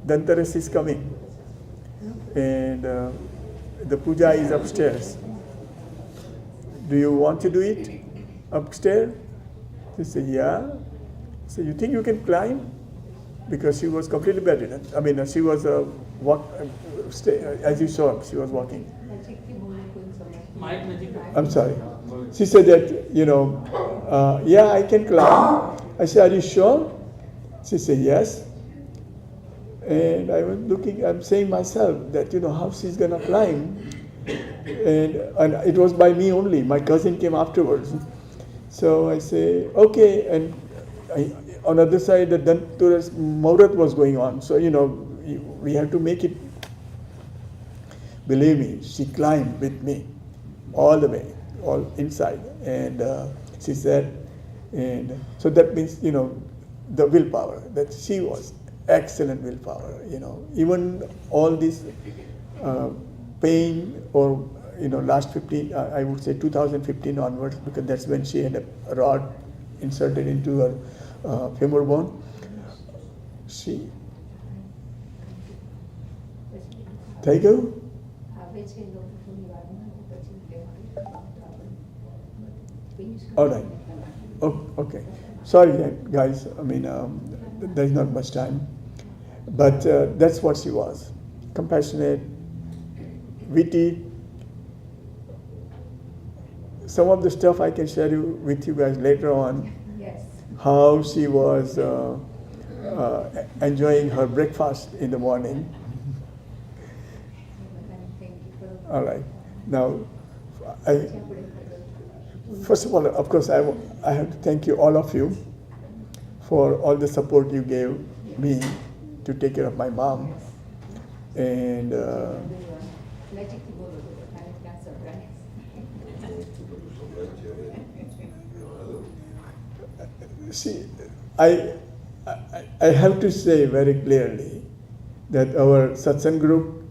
I: Dantaras is coming, and the puja is upstairs. Do you want to do it upstairs? She said, yeah. So you think you can climb? Because she was completely bedridden. She was as you saw, she was walking. I'm sorry. She said that, yeah, I can climb. I said, are you sure? She said, yes. And I was looking, I'm saying myself that, how she's going to climb. And it was by me only. My cousin came afterwards. So I say, okay. And on the other side, the Dantaras Maurat was going on. So, we have to make it. Believe me, she climbed with me all the way, all inside. And she said, and so that means, the willpower, that she was excellent willpower, even all this pain, or, last 15, I would say 2015 onwards, because that's when she had a rod inserted into her femur bone. Thank you. All right. Oh, okay. Sorry, guys. there's not much time. But that's what she was: compassionate, witty. Some of the stuff I can share with you guys later on.
B: Yes.
I: How she was enjoying her breakfast in the morning. All right. Now, first of all, of course, I have to thank you, all of you, for all the support you gave me to take care of my mom. And see, I have to say very clearly that our satsang group,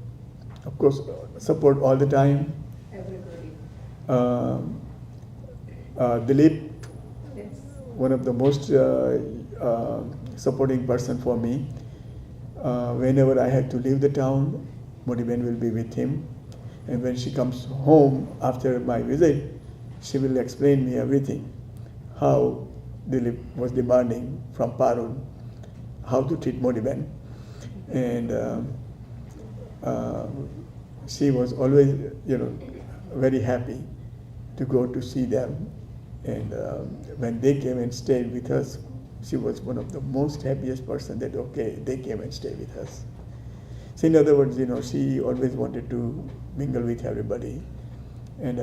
I: of course, support all the time. Dilip, one of the most supporting person for me. Whenever I had to leave the town, Modiben will be with him. And when she comes home after my visit, she will explain me everything. How Dilip was demanding from Parul how to treat Modiben. And she was always, very happy to go to see them. And when they came and stayed with us, she was one of the most happiest person that, okay, they came and stayed with us. So in other words, she always wanted to mingle with everybody. And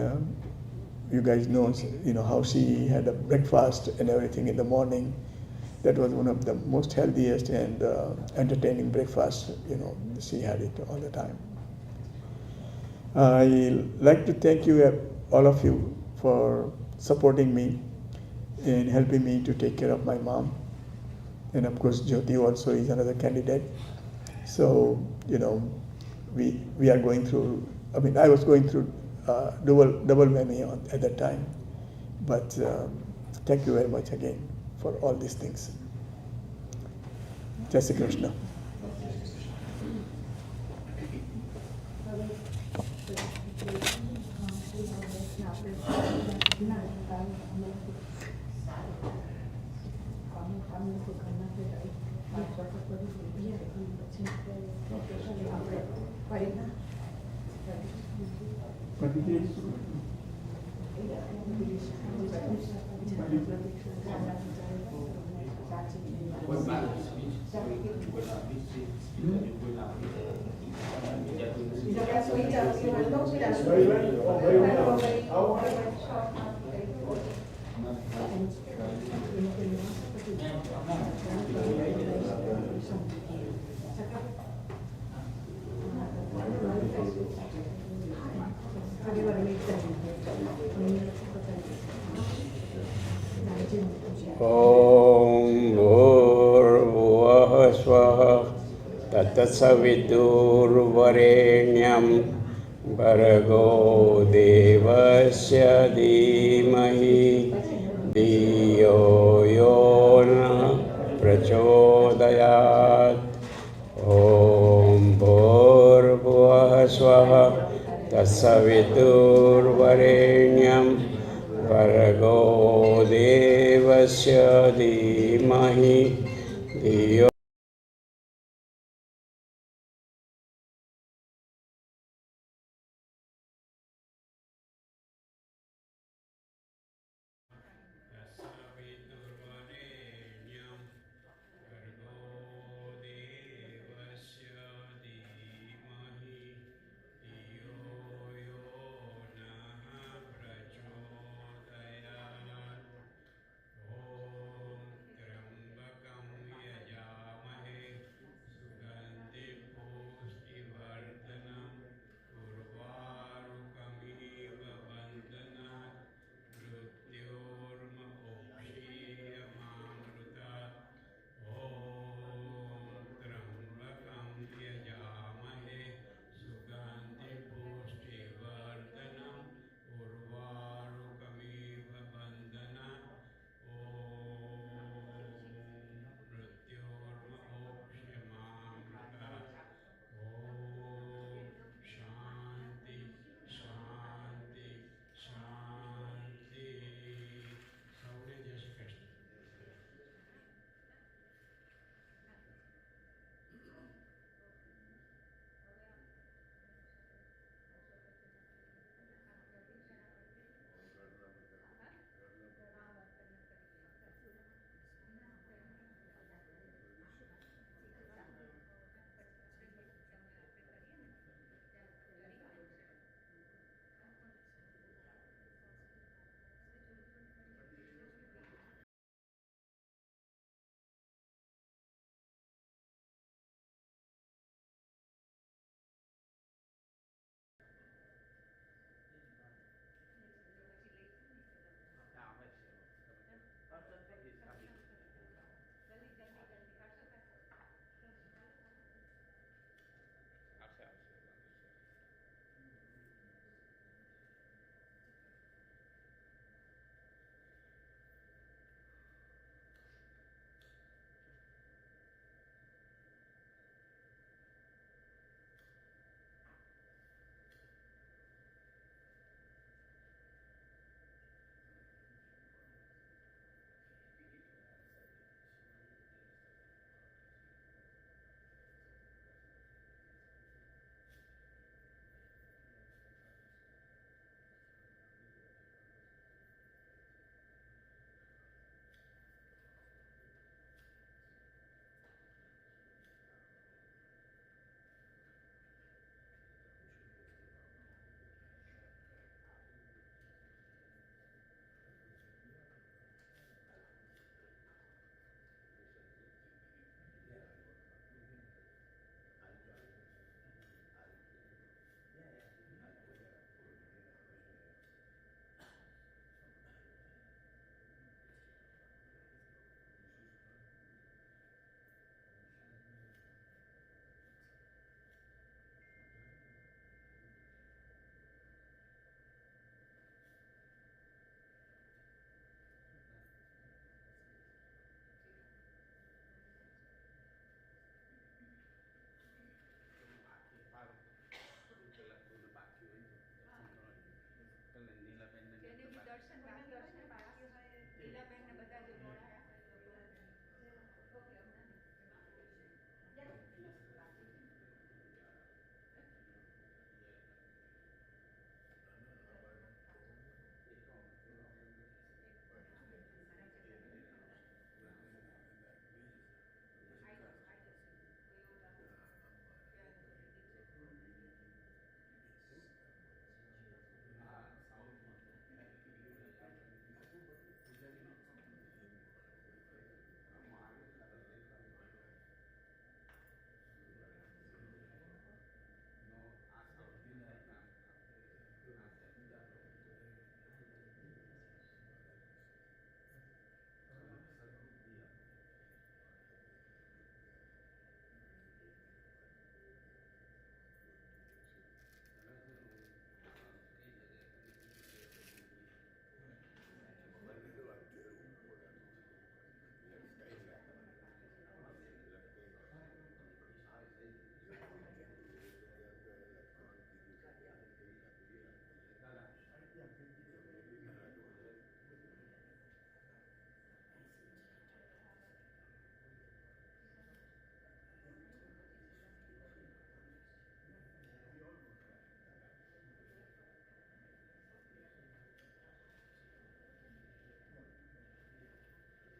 I: you guys know, how she had a breakfast and everything in the morning. That was one of the most healthiest and entertaining breakfast, she had it all the time. I like to thank you, all of you, for supporting me and helping me to take care of my mom. And of course, Jyoti also is another candidate. So, we are going through, I was going through double whammy at that time. But thank you very much again for all these things. Jai Shri Krishna.
D: Om Bhurvuvah Swaha Tatsavidurvarenyam Bhargo Devasya Dhimahi Dhiyo Yona Prachodayat. Om Bhurvuvah Swaha Tatsavidurvarenyam Bhargo Devasya Dhimahi Dhiyo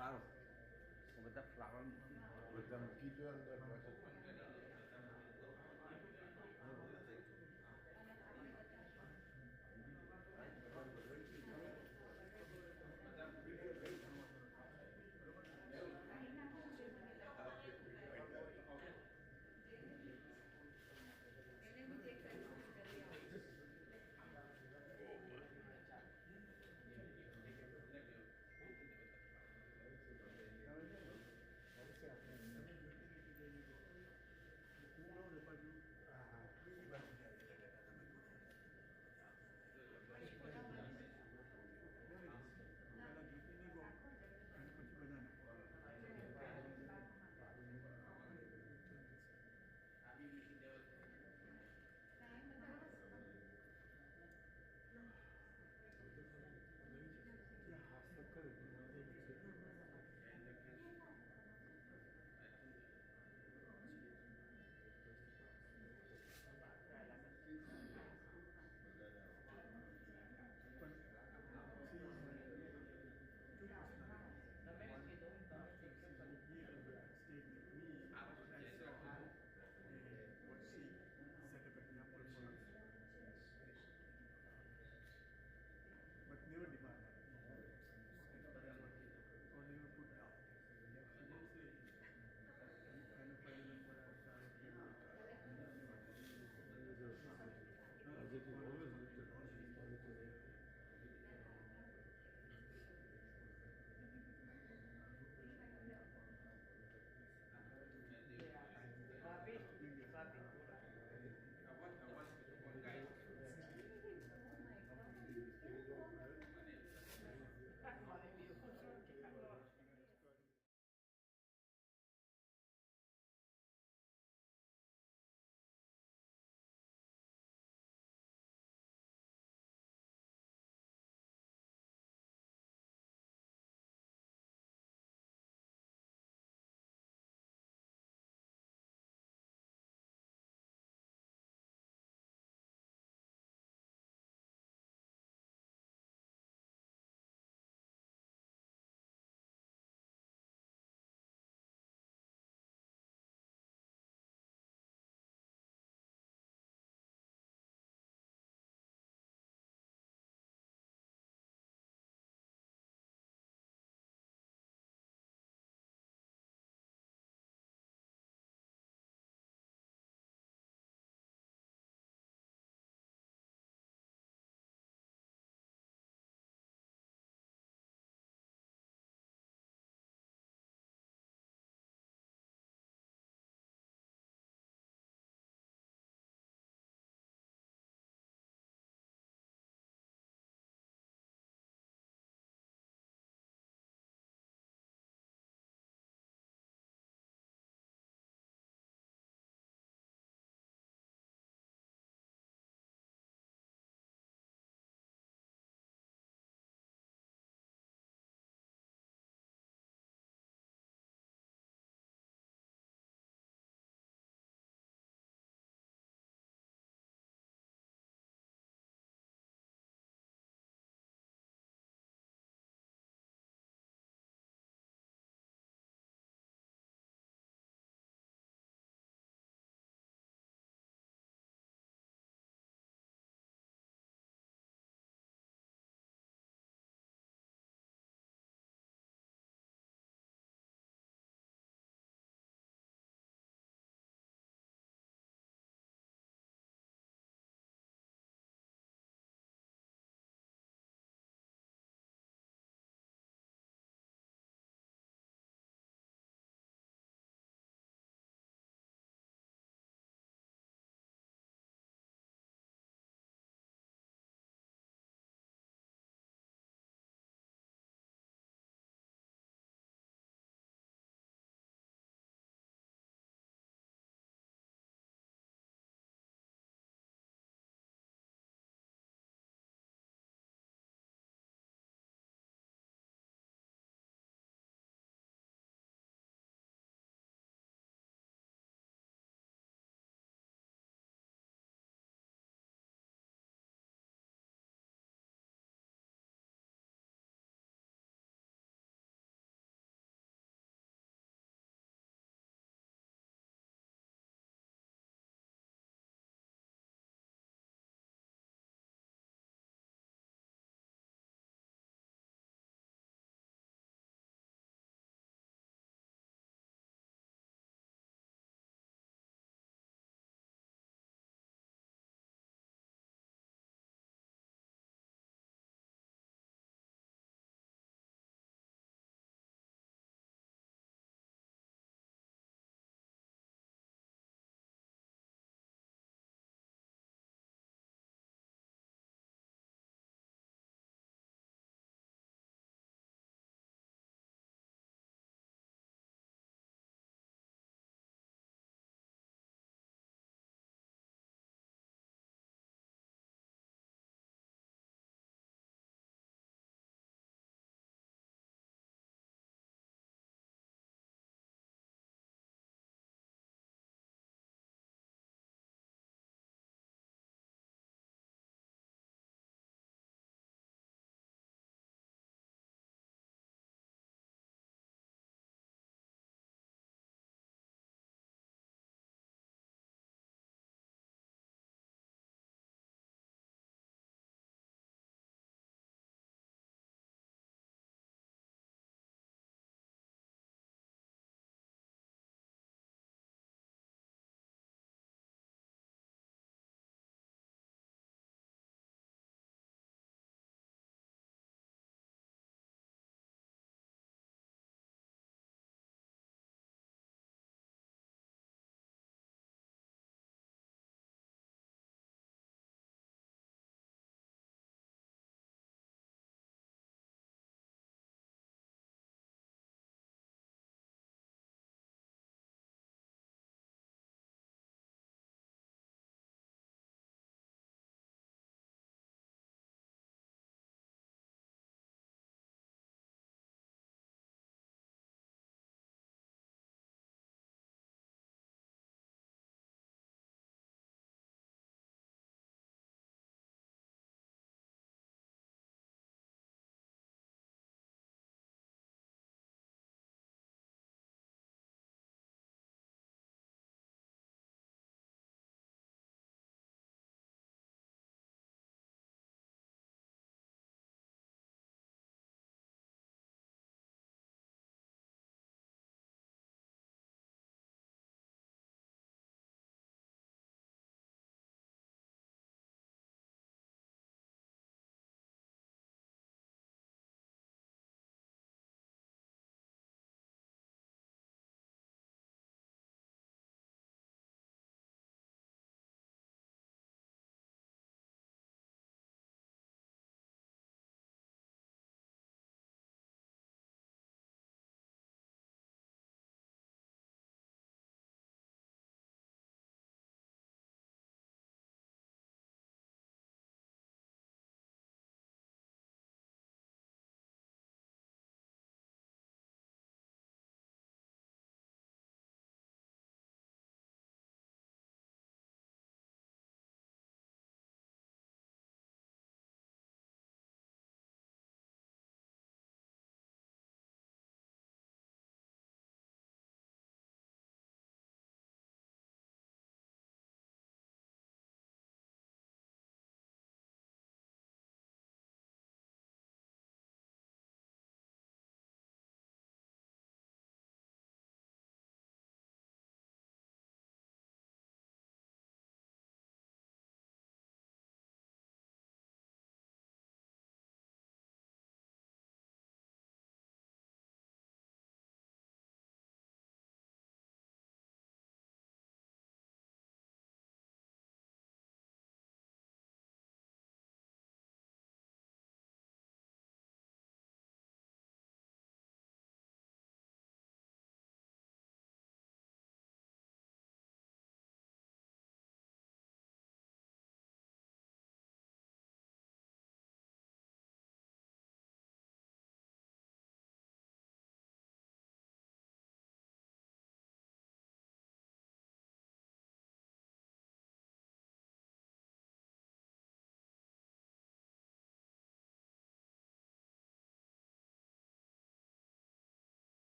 D: flower બધા flower
J: બધા મૂકી દો અંદર પાછું.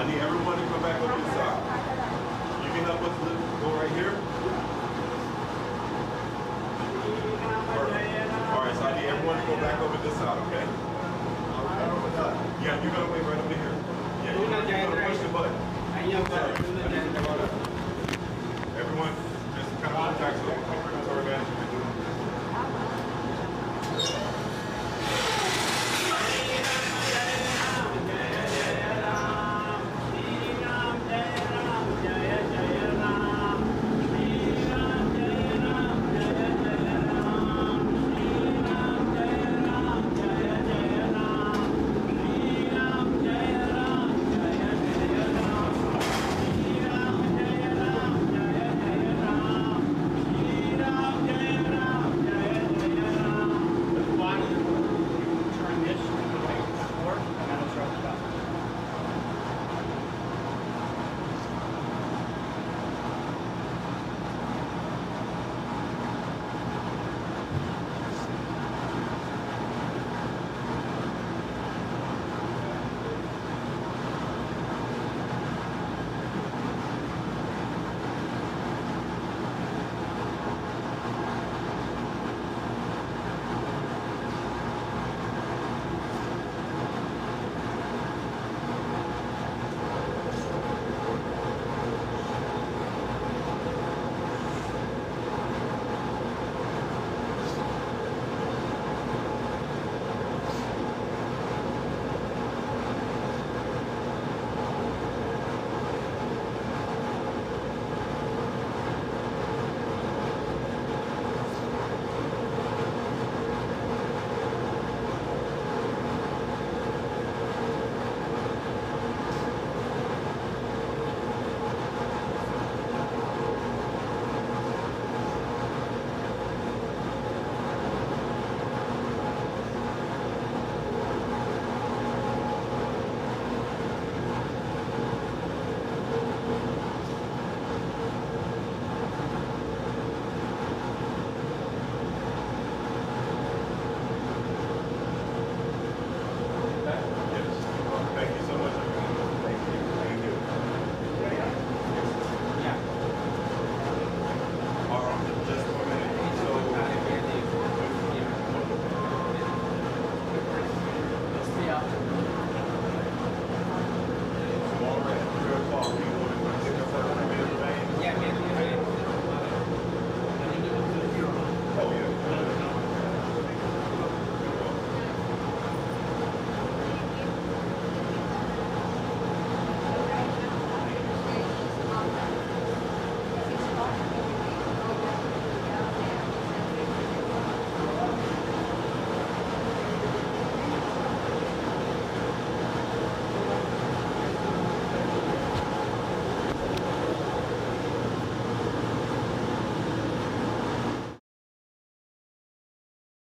J: I need everyone to come back up this side. You can help us go right here. All right, so I need everyone to go back over this side, okay? Yeah, you're gonna wait right over here. Yeah, you're gonna push the button.